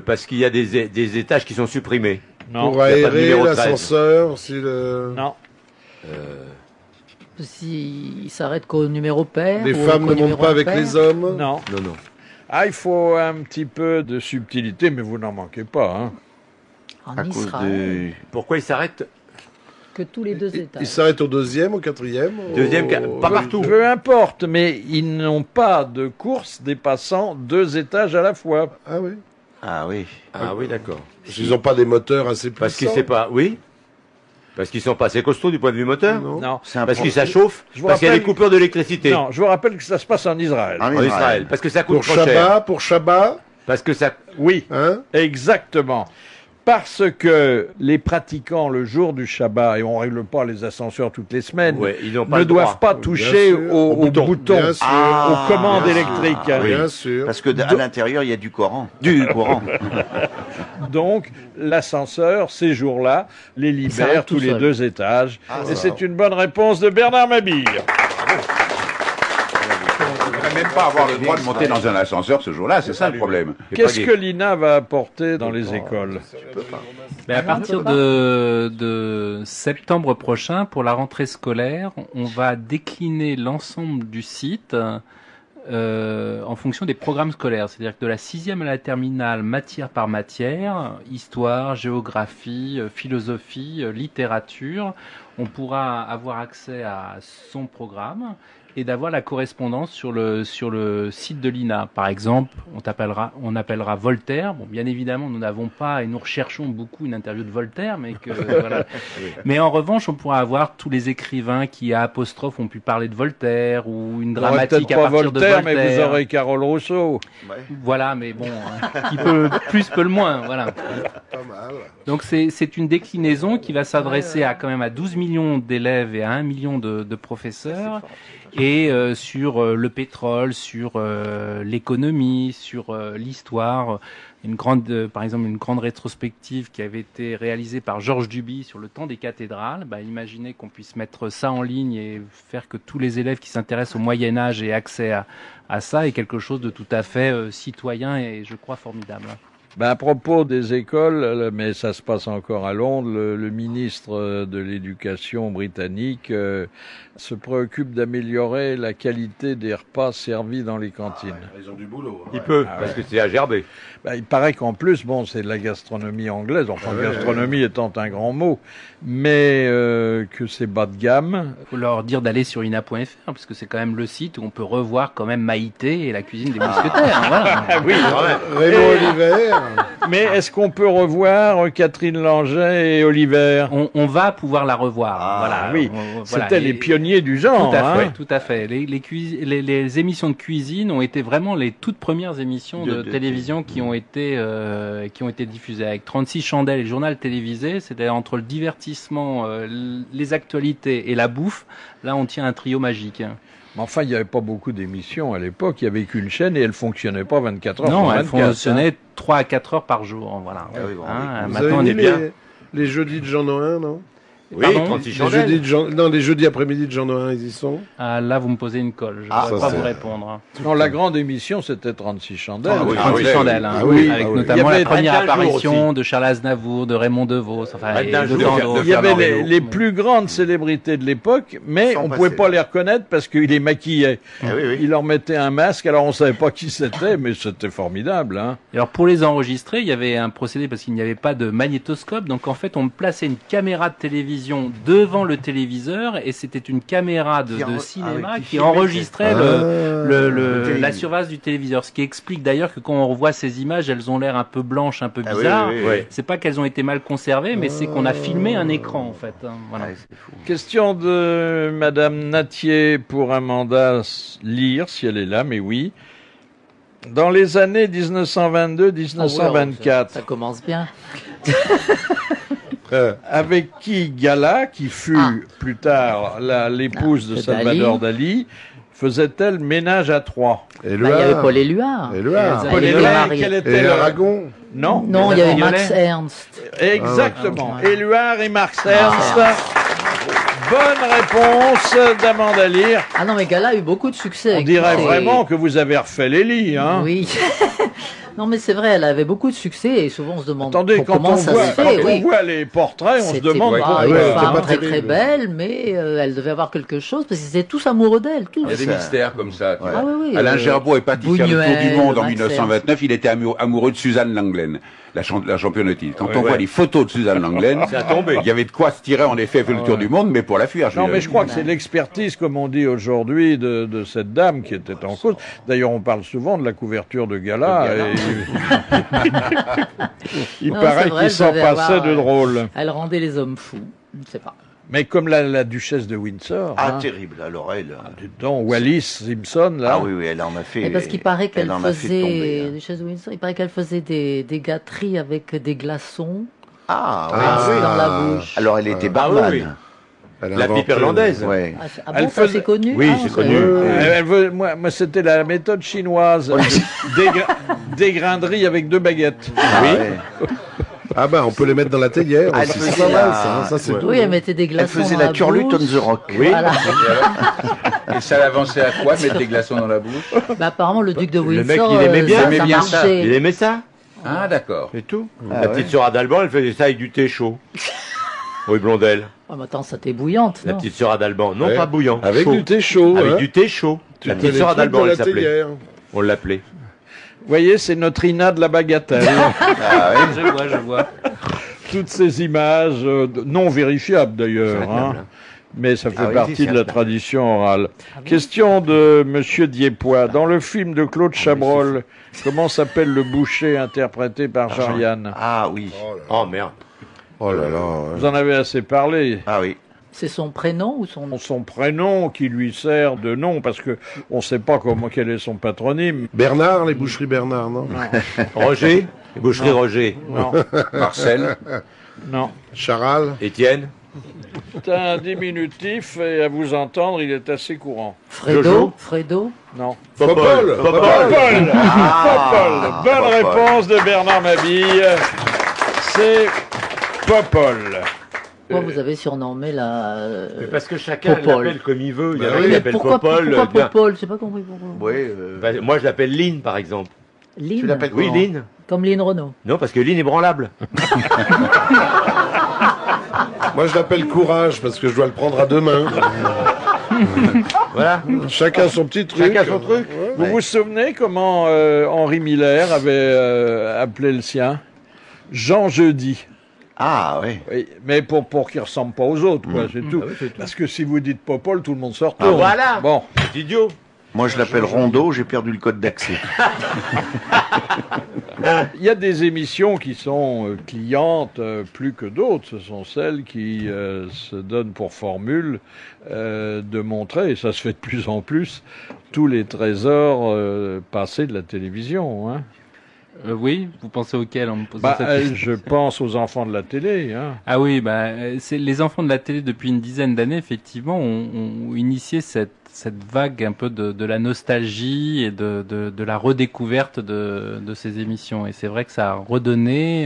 Parce qu'il y a des étages qui sont supprimés. Non. Pour aérer l'ascenseur, Non. S'il s'arrête qu'au numéro pair. Les femmes ne montent pas avec les hommes? Non. Il faut un petit peu de subtilité, mais vous n'en manquez pas. Hein. En Israël. Pourquoi ils s'arrêtent que tous les 2 étages? Ils s'arrêtent au 2e, au 4e? Pas partout. Peu importe, mais ils n'ont pas de course dépassant 2 étages à la fois. Ah oui. Ah oui, d'accord. Ils n'ont pas des moteurs assez puissants? Parce qu'ils Parce qu'ils sont pas assez costauds du point de vue moteur? Non. Parce qu'ils s'achauffent? Parce qu'il y a des coupures d'électricité? Non, je vous rappelle que ça se passe en Israël. En Israël. Parce que ça coûte trop cher. Pour Shabbat? Parce que ça... Oui, exactement. Parce que les pratiquants, le jour du Shabbat, et on ne règle pas les ascenseurs toutes les semaines, ne doivent pas toucher aux boutons, aux commandes électriques. Bien sûr. Parce que à l'intérieur, il y a du courant. Donc, l'ascenseur, ces jours-là, les libère tous les 2 étages. Et c'est une bonne réponse de Bernard Mabille. Même pas avoir le droit de monter dans un ascenseur ce jour-là, c'est ça le problème. Qu'est-ce que l'INA va apporter dans les écoles? À partir de septembre prochain, pour la rentrée scolaire, on va décliner l'ensemble du site en fonction des programmes scolaires. C'est-à-dire que de la 6e à la terminale, matière par matière, histoire, géographie, philosophie, littérature, on pourra avoir accès à son programme et d'avoir la correspondance sur le site de l'INA. Par exemple, on appellera Voltaire. Bon, bien évidemment, nous n'avons pas et nous recherchons beaucoup une interview de Voltaire, mais que voilà. Mais en revanche, on pourra avoir tous les écrivains qui à apostrophe ont pu parler de Voltaire ou une dramatique à partir de Voltaire. Mais vous aurez Carole Rousseau. Ouais. Voilà, mais bon, qui peut plus peut le moins, voilà. Pas mal. Donc c'est une déclinaison qui va s'adresser à quand même à 12 millions d'élèves et à 1 million de professeurs. Et sur le pétrole, sur l'économie, sur l'histoire, par exemple une grande rétrospective qui avait été réalisée par Georges Duby sur le temps des cathédrales. Imaginez qu'on puisse mettre ça en ligne et faire que tous les élèves qui s'intéressent au Moyen-Âge aient accès à ça est quelque chose de tout à fait citoyen et je crois formidable. À propos des écoles, mais ça se passe encore à Londres, le ministre de l'Éducation britannique se préoccupe d'améliorer la qualité des repas servis dans les cantines. Ils ont du boulot. Il peut, parce que c'est à gerber. Il paraît qu'en plus, c'est de la gastronomie anglaise, gastronomie étant un grand mot, mais que c'est bas de gamme. Il faut leur dire d'aller sur ina.fr, parce que c'est quand même le site où on peut revoir quand même Maïté et la cuisine des mousquetaires. Voilà. Oui, Raymond Oliver. Mais est-ce qu'on peut revoir Catherine Langeais et Oliver? On va pouvoir la revoir. Voilà. Oui, voilà. C'était les pionniers du genre. Tout à fait. Les émissions de cuisine ont été vraiment les toutes premières émissions de télévision qui ont été diffusées avec 36 chandelles et le journal télévisé. C'est-à-dire entre le divertissement, les actualités et la bouffe. Là, on tient un trio magique. Mais enfin, il n'y avait pas beaucoup d'émissions à l'époque. Il n'y avait qu'une chaîne et elle fonctionnait pas 24 heures. Non, elle fonctionnait 3 à 4 heures par jour. Voilà. Maintenant, on est bien. Les jeudis de Jean Noin, non? Oui, 36 chandelles. Les jeudis après-midi de Jean Noin, ils y sont. Là, vous me posez une colle. Je ne pourrais pas vous répondre. Non, la grande émission, c'était 36 chandelles. 36 chandelles. Avec notamment la première apparition de Charles Aznavour, de Raymond DeVos. Il y avait les plus grandes célébrités de l'époque, mais on ne pouvait pas les reconnaître parce qu'ils les maquillaient. Ils leur mettaient un masque, alors on ne savait pas qui c'était, mais c'était formidable. Alors, pour les enregistrer, il y avait un procédé parce qu'il n'y avait pas de magnétoscope. Donc, en fait, on plaçait une caméra de télévision devant le téléviseur et c'était une caméra de cinéma qui enregistrait la surface du téléviseur. Ce qui explique d'ailleurs que quand on revoit ces images, elles ont l'air un peu blanches, un peu bizarres. C'est pas qu'elles ont été mal conservées, mais c'est qu'on a filmé un écran en fait. Voilà. Question de Madame Natier pour Amanda Lire, si elle est là, mais oui. Dans les années 1922-1924. Ça commence bien. Avec qui Gala, qui fut plus tard l'épouse de Salvador Dali, faisait-elle ménage à trois? Il y avait Paul Éluard. Paul Éluard, quel était le Aragon? Non, il y avait Max Ernst. Exactement. Éluard et Max Ernst. Bonne réponse d'Amanda Lire. Ah non, mais Gala a eu beaucoup de succès. On dirait vraiment que vous avez refait les lits, hein? Oui. Non, mais c'est vrai, elle avait beaucoup de succès et souvent on se demande comment ça se fait. Quand on voit les portraits, on se demande pourquoi. Une femme très très belle, mais elle devait avoir quelque chose parce qu'ils étaient tous amoureux d'elle. Il y a des mystères comme ça. Alain Gerbeau est pâtissier du Tour du Monde en 1929. Il était amoureux de Suzanne Langlaine, la championne de titre. Quand on voit les photos de Suzanne Langlaine, il y avait de quoi se tirer en effet le Tour du Monde, mais pour la fuir. Non, mais je crois que c'est l'expertise, comme on dit aujourd'hui, de cette dame qui était en cause. D'ailleurs, on parle souvent de la couverture de Gala. Il paraît qu'il s'en passait de drôle. Elle rendait les hommes fous. Je ne sais pas. Mais comme la duchesse de Windsor. Terrible. Alors elle. Dedans, Wallis Simpson, là. Ah oui, elle en a fait. Et parce qu'il paraît qu'elle faisait, duchesse de Windsor, il paraît qu'elle faisait des gâteries avec des glaçons. Dans la bouche. Alors elle était barman. La pipe irlandaise. C'est connu? Oui, c'est connu. Moi, c'était la méthode chinoise. Dégrainerie avec 2 baguettes. On peut les mettre dans la théière. C'est pas mal, ça. Oui, elle mettait des glaçons. Elle faisait la turlute on the rock. Oui. Voilà. Et ça l'avançait à quoi, mettre des glaçons dans la bouche? Apparemment, le duc de Windsor. Le mec, il aimait bien ça. Il aimait ça. Ah, d'accord. C'est tout. La petite sœur Adalban, elle faisait ça avec du thé chaud. Oui, Blondel. Mais attends, ça t'est bouillante, La petite sœur Adalban. Non, pas bouillant. Avec du thé chaud. Avec du thé chaud. Tu La fais petite les sœur trucs d'Alban, de elle la s'appelait. théière. On l'appelait. Vous voyez, c'est notre Ina de la bagatelle. Je vois. Toutes ces images, non vérifiables d'ailleurs, C'est hein, mais ça fait oui, partie c'est de la certain. tradition orale. Question de Monsieur Diepois. Dans le film de Claude Chabrol, comment s'appelle le boucher interprété par Jean-Yann? Ah oui. Oh merde. Oh là là. ouais. Vous en avez assez parlé. Ah oui. C'est son prénom ou son nom? Son prénom qui lui sert de nom, parce que on ne sait pas quel est son patronyme. Bernard, les boucheries Bernard, non? Roger. Boucherie Roger. Non, Marcel. non. Charal. Étienne. C'est un diminutif et à vous entendre, il est assez courant. Fredo? Jojo. Fredo? Non. Popol. Popol. Popol. Bonne réponse de Bernard Mabille. C'est Popol. Pourquoi vous avez surnommé la... Mais parce que chacun Popol. l'appelle comme il veut. Il y en a oui, qui Mais l'appellent pourquoi Popol. bien. Popol? J'ai pas compris pourquoi. Oui. Bah, moi, je l'appelle Lynn, par exemple. Lynn? Tu l'appelles Oui, comment? Lynn. Comme Lynn Renault. Non, parce que Lynn est branlable. Moi, je l'appelle Courage parce que je dois le prendre à deux mains. Voilà. Chacun son petit truc. Chacun son truc. Ouais. Vous vous souvenez comment Henri Miller avait appelé le sien? Jean Jeudi. Ah oui. Oui, mais pour qu'il ressemble pas aux autres, quoi, c'est tout. Ah oui, c'est tout. Parce que si vous dites Popol, tout le monde se retourne. Ah, voilà. Bon. C'est idiot. Moi, je l'appelle Rondeau, j'ai perdu le code d'accès. Il y a des émissions qui sont clientes plus que d'autres. Ce sont celles qui se donnent pour formule de montrer, et ça se fait de plus en plus, tous les trésors passés de la télévision. Hein. Oui, vous pensez auquel en me posant cette question? Je pense aux enfants de la télé. Hein. Ah oui, c'est les enfants de la télé depuis une dizaine d'années, effectivement, ont initié cette vague un peu de la nostalgie et de la redécouverte de ces émissions. Et c'est vrai que ça a redonné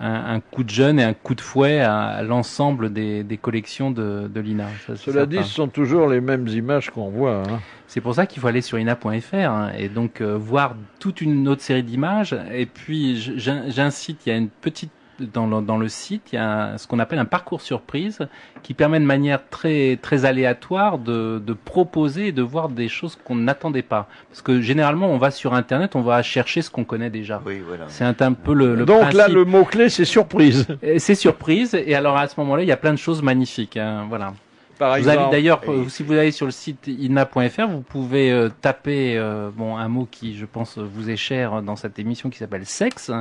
un coup de jeune et un coup de fouet à l'ensemble des collections de l'INA. Ça, c'est Cela dit, certain. ce sont toujours les mêmes images qu'on voit. Hein. C'est pour ça qu'il faut aller sur ina.fr et donc voir toute une autre série d'images. Et puis j'incite, il y a une petite dans le site, il y a ce qu'on appelle un parcours surprise qui permet de manière très très aléatoire de proposer et de voir des choses qu'on n'attendait pas. Parce que généralement, on va sur Internet, on va chercher ce qu'on connaît déjà. Oui, voilà. C'est un peu le Donc principe. là, le mot-clé, c'est surprise. Et c'est surprise. Et alors à ce moment-là, il y a plein de choses magnifiques. Hein, voilà. Par Je vous invite exemple, d'ailleurs, si vous allez sur le site ina.fr, vous pouvez taper un mot qui, je pense, vous est cher dans cette émission qui s'appelle sexe,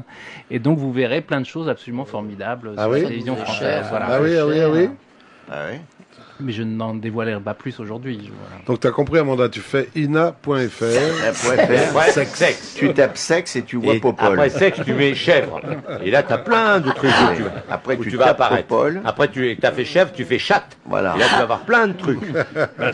et donc vous verrez plein de choses absolument formidables Ah sur oui la télévision française. Voilà. Ah oui, ah oui, ah oui. Ah oui. Mais je n'en dévoilerai pas plus aujourd'hui. Voilà. Donc, tu as compris, Amanda, tu fais ina.fr. Ouais, sexe. Tu tapes sexe et tu vois Et Popol. après sexe, tu mets chèvre. Et là, t'as plein de trucs où tu vas, Après, où tu tu vas tapes apparaître. Popol. Après, t'as fait chèvre, tu fais chatte. Voilà. Et là, tu vas avoir plein de trucs.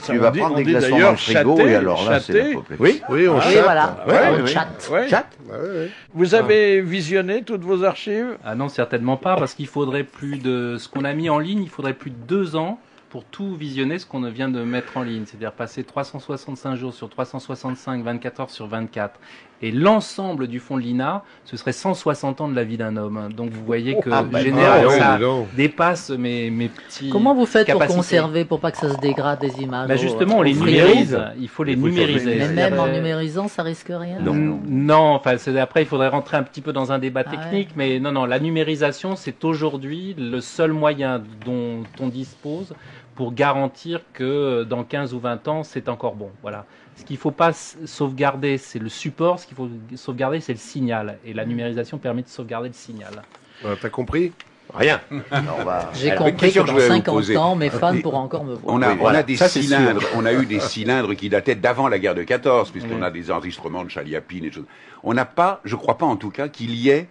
Tu vas prendre des glaçons dans le frigo et alors là, c'est la popote. Oui. Oui, on Oui, chatte. voilà. Ouais, On oui, oui. chatte. ouais. Chatte. Ah oui, oui. Vous avez visionné toutes vos archives? Ah non, certainement pas, parce qu'il faudrait plus de ce qu'on a mis en ligne, il faudrait plus de 2 ans pour tout visionner ce qu'on vient de mettre en ligne, c'est-à-dire passer 365 jours sur 365, 24 heures sur 24. Et l'ensemble du fonds de l'INA, ce serait 160 ans de la vie d'un homme. Donc vous voyez que généralement oui, ça dis donc. dépasse mes petits Comment vous faites pour capacités. conserver, pour pas que ça se dégrade des images? Bah justement, on les au frigo? numérise, il faut les Il faut les numériser. Mais numériser. même en numérisant, ça risque rien? Non, enfin, après, il faudrait rentrer un petit peu dans un débat Ah technique, mais non, la numérisation, c'est aujourd'hui le seul moyen dont on dispose pour garantir que dans 15 ou 20 ans, c'est encore bon. Voilà. Ce qu'il ne faut pas sauvegarder, c'est le support, ce qu'il faut sauvegarder, c'est le signal. Et la numérisation permet de sauvegarder le signal. T'as compris? Rien. J'ai Alors, compris une que question que dans je voulais vous 50 poser. ans, mes fans pourront encore me voir. On a, Oui, voilà. on a des Ça, c'est cylindres, sûr. on a eu des cylindres qui dataient d'avant la guerre de 14, puisqu'on a des enregistrements de Chaliapine et des choses. On n'a pas, je crois pas en tout cas, qu'il y ait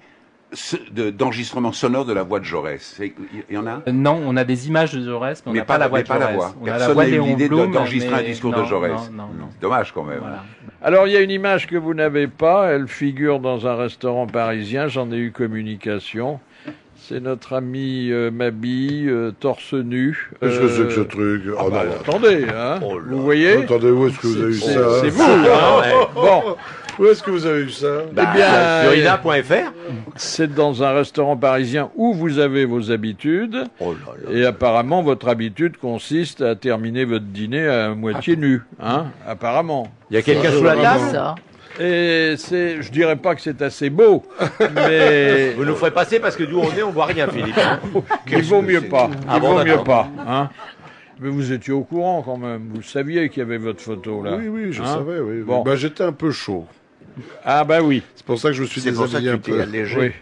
d'enregistrement sonore de la voix de Jaurès. Il y en a? Non, on a des images de Jaurès, mais on n'a pas la voix de Jaurès. On a la Personne voix n'a de eu Léon l'idée Blum, d'enregistrer un mais discours non, de Jaurès. non. Dommage quand même. Voilà. Alors, il y a une image que vous n'avez pas, elle figure dans un restaurant parisien, j'en ai eu communication. C'est notre ami Mabille, torse nu. Qu'est-ce que c'est que ce truc? Oh non. Attendez, hein, vous voyez? Attendez, où est-ce que vous avez eu ça? C'est vous, hein. Bon, Où est-ce que vous avez eu ça? Eh bien, sur ina.fr. c'est dans un restaurant parisien où vous avez vos habitudes. Et apparemment, votre habitude consiste à terminer votre dîner à moitié nu. Hein, apparemment. Il y a quelqu'un sous la table? Ça. Et je dirais pas que c'est assez beau, mais Vous nous ferez passer parce que d'où on est, on voit rien, Philippe. il vaut mieux pas. Ah Il bon, vaut mieux d'accord. pas. Hein. Mais vous étiez au courant quand même. Vous saviez qu'il y avait votre photo là. Oui, oui, je Hein? savais, oui. Bon. Bah, j'étais un peu chaud. Ah bah oui. C'est pour ça que je me suis C'est pour ça déshabillé que un tu peu. t'es allégé. Oui.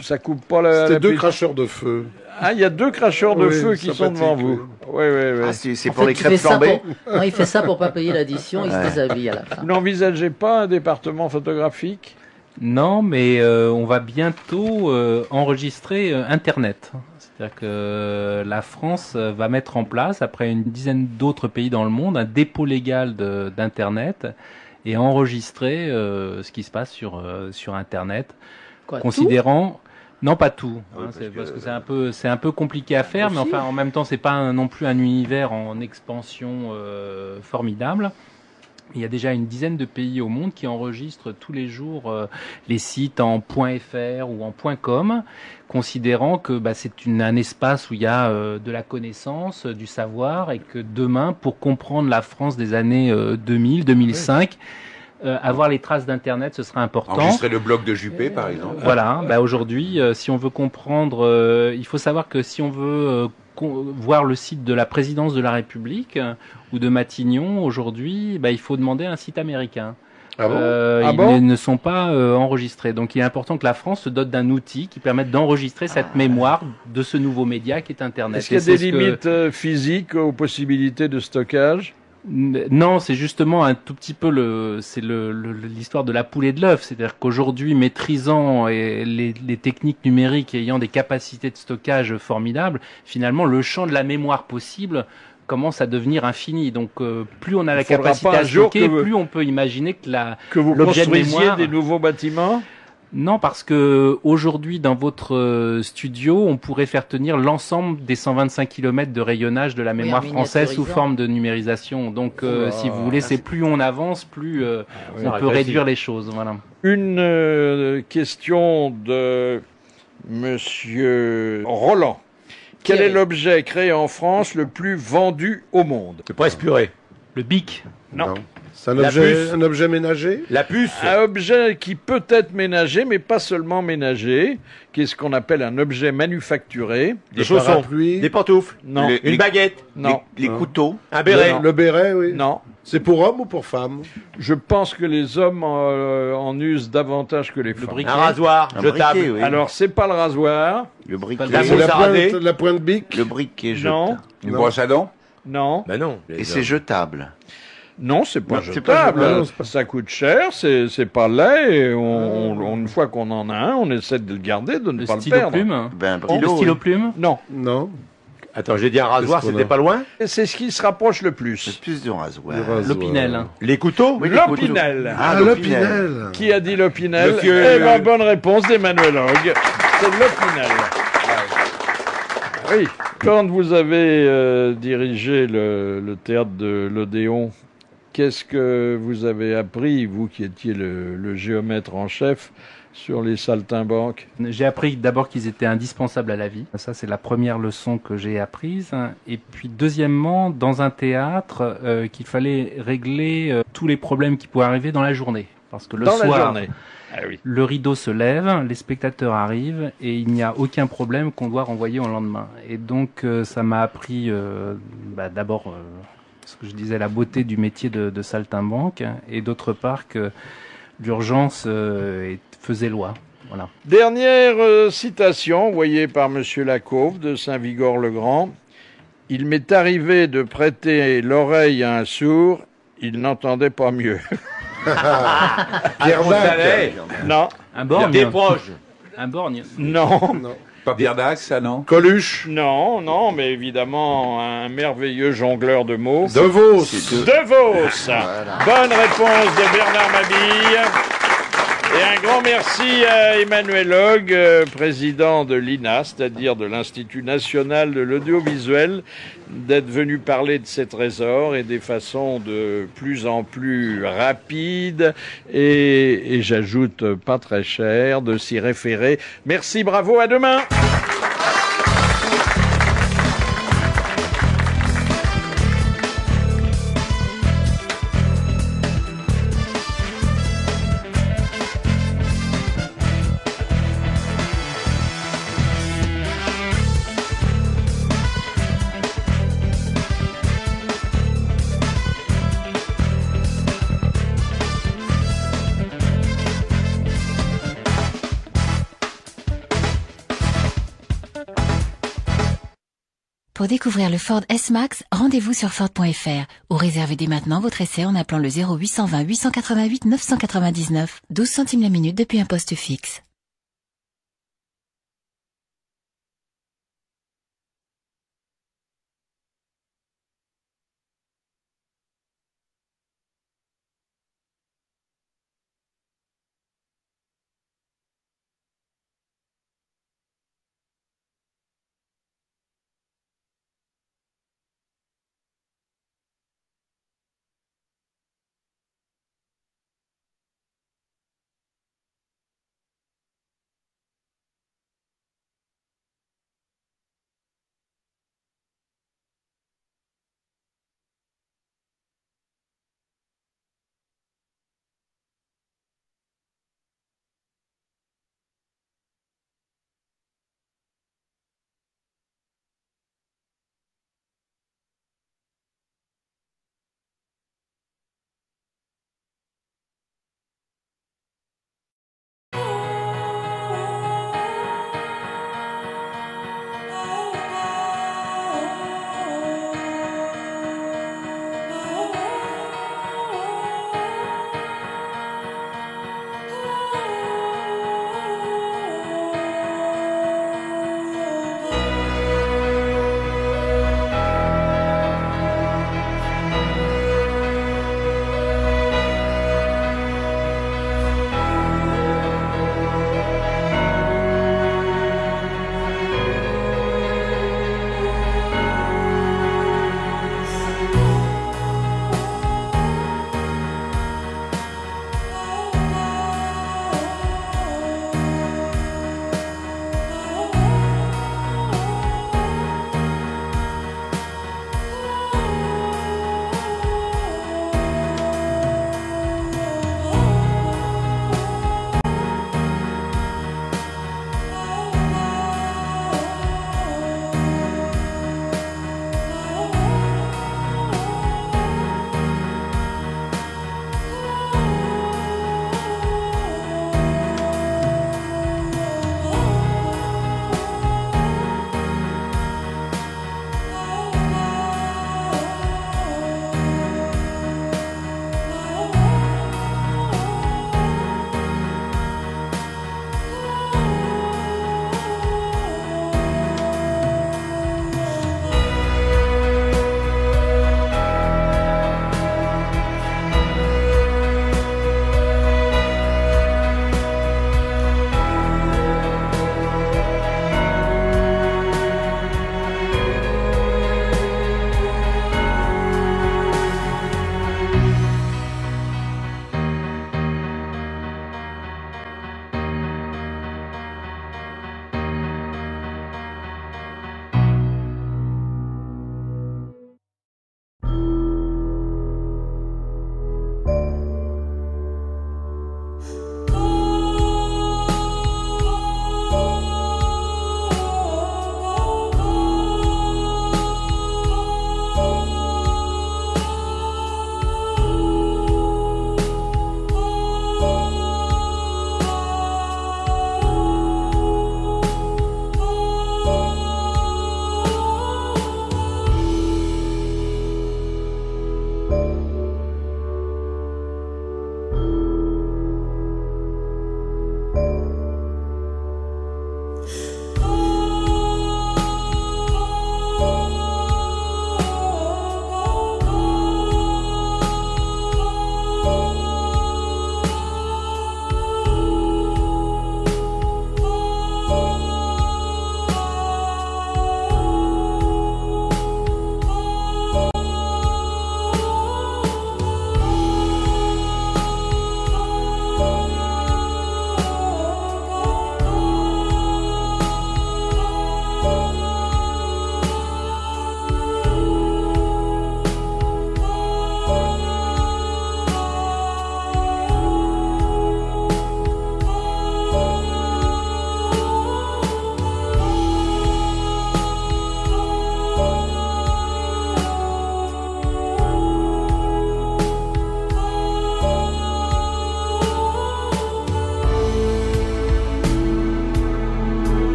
Ça coupe pas la. C'était la deux piste. cracheurs de feu. Ah, il y a deux cracheurs de Oui, feu qui sont sympathique, devant oui. vous. Oui, oui, oui. Ah, c'est En pour fait, les il crêpes fait ça flambées. pour- Non, il fait ça pour pas payer l'addition, il se déshabille à la fin. Vous n'envisagez pas un département photographique? Non, mais on va bientôt enregistrer Internet. C'est-à-dire que la France va mettre en place, après une dizaine d'autres pays dans le monde, un dépôt légal d'Internet et enregistrer ce qui se passe sur Internet, Quoi, considérant... Non, pas tout, hein, parce parce que- que c'est un peu compliqué à faire, mais Aussi. enfin en même temps c'est pas non plus un univers en expansion formidable. Il y a déjà une dizaine de pays au monde qui enregistrent tous les jours les sites en .fr ou en .com, considérant que c'est un espace où il y a de la connaissance, du savoir, et que demain, pour comprendre la France des années 2000, 2005, avoir les traces d'Internet, ce sera important. Enregistrer le blog de Juppé, par exemple. Voilà, aujourd'hui, si on veut comprendre, il faut savoir que si on veut voir le site de la présidence de la République ou de Matignon aujourd'hui, il faut demander un site américain. Ah bon Ils ne sont pas enregistrés. Donc il est important que la France se dote d'un outil qui permette d'enregistrer cette mémoire de ce nouveau média qui est Internet. Est-ce qu'il y a Et des c'est ce que- limites physiques aux possibilités de stockage? Non, c'est justement un tout petit peu l'histoire de la poule et de l'œuf. C'est-à-dire qu'aujourd'hui, maîtrisant les techniques numériques et ayant des capacités de stockage formidables, finalement, le champ de la mémoire possible commence à devenir infini. Donc, plus on a la Il faudra capacité pas à un jour stocker, que vous- plus on peut imaginer Que vous l'objet de construisiez mémoire... des nouveaux bâtiments? Non, parce que aujourd'hui, dans votre studio, on pourrait faire tenir l'ensemble des 125 km de rayonnage de la mémoire en française sous miniaturisant. forme de numérisation. Donc, si vous voulez, c'est plus on avance, plus on peut réduire les choses. Voilà. Une question de Monsieur Roland. Quel est l'objet créé en France le plus vendu au monde? Le presse purée. Le bic. Non. C'est un La objet, puce. un objet ménager? La puce. Un objet qui peut être ménager, mais pas seulement ménager, qui est ce qu'on appelle un objet manufacturé. Des chaussons. Parapluies? Des pantoufles. Non. Une baguette. Non. Les couteaux. Un béret. Le béret, oui. Non. C'est pour homme ou pour femme? Je pense que les hommes en usent davantage que les femmes. briquet. Un rasoir. Un Jetable. briquet, oui. Alors, c'est pas le rasoir. Le briquet. La C'est mousse à raser. la pointe bic? Le briquet Non. jetable. Une brosse à dents. Non. Ben non. Et c'est jetable. Non, c'est pas Non, c'est pas jetable. jetable. Non, c'est pas- Ça coûte cher, c'est pas laid. Et une fois qu'on en a un, on essaie de le garder, de ne Le pas le stylo perdre. plume. Ben, un Le briquet. stylo plume. Non. Non. Attends, j'ai dit un rasoir, Qu'est-ce qu'on c'était a pas loin. C'est ce qui se rapproche le C'est plus. plus de rasoir. Le rasoir. L'opinel. Les couteaux. Oui, les couteaux. L'Opinel. Ah, l'Opinel. l'Opinel. Qui a dit l'Opinel? Monsieur, Eh ben, bonne réponse d'Emmanuel Hogg. C'est l'Opinel. Oui. Quand vous avez dirigé le théâtre de l'Odéon, qu'est-ce que vous avez appris, vous qui étiez le géomètre en chef, sur les saltimbanques? J'ai appris d'abord qu'ils étaient indispensables à la vie. Ça, c'est la première leçon que j'ai apprise. Et puis, deuxièmement, dans un théâtre, qu'il fallait régler tous les problèmes qui pouvaient arriver dans la journée. Parce que le Dans la soir, journée. Ah oui. le rideau se lève, les spectateurs arrivent et il n'y a aucun problème qu'on doit renvoyer au lendemain. Et donc, ça m'a appris d'abord, ce que je disais, la beauté du métier de saltimbanque, et d'autre part que l'urgence faisait loi. Voilà. Dernière citation envoyée par Monsieur Lacauve de Saint-Vigor-le-Grand. Il m'est arrivé de prêter l'oreille à un sourd, il n'entendait pas mieux. Pierre Dac. Non, Un borgne. Des proches. Un borgne. non, Pas Pierre Dac, ça, non? Coluche. non, non, mais évidemment un merveilleux jongleur de mots. De Vos. De Vos. Bonne réponse de Bernard Mabille. Et un grand merci à Emmanuel Hogg, président de l'INA, c'est-à-dire de l'Institut national de l'audiovisuel, d'être venu parler de ces trésors et des façons de plus en plus rapides et j'ajoute pas très cher de s'y référer. Merci, bravo, à demain. Pour découvrir le Ford S-Max, rendez-vous sur Ford.fr ou réservez dès maintenant votre essai en appelant le 0820 888 999, 12 centimes la minute depuis un poste fixe.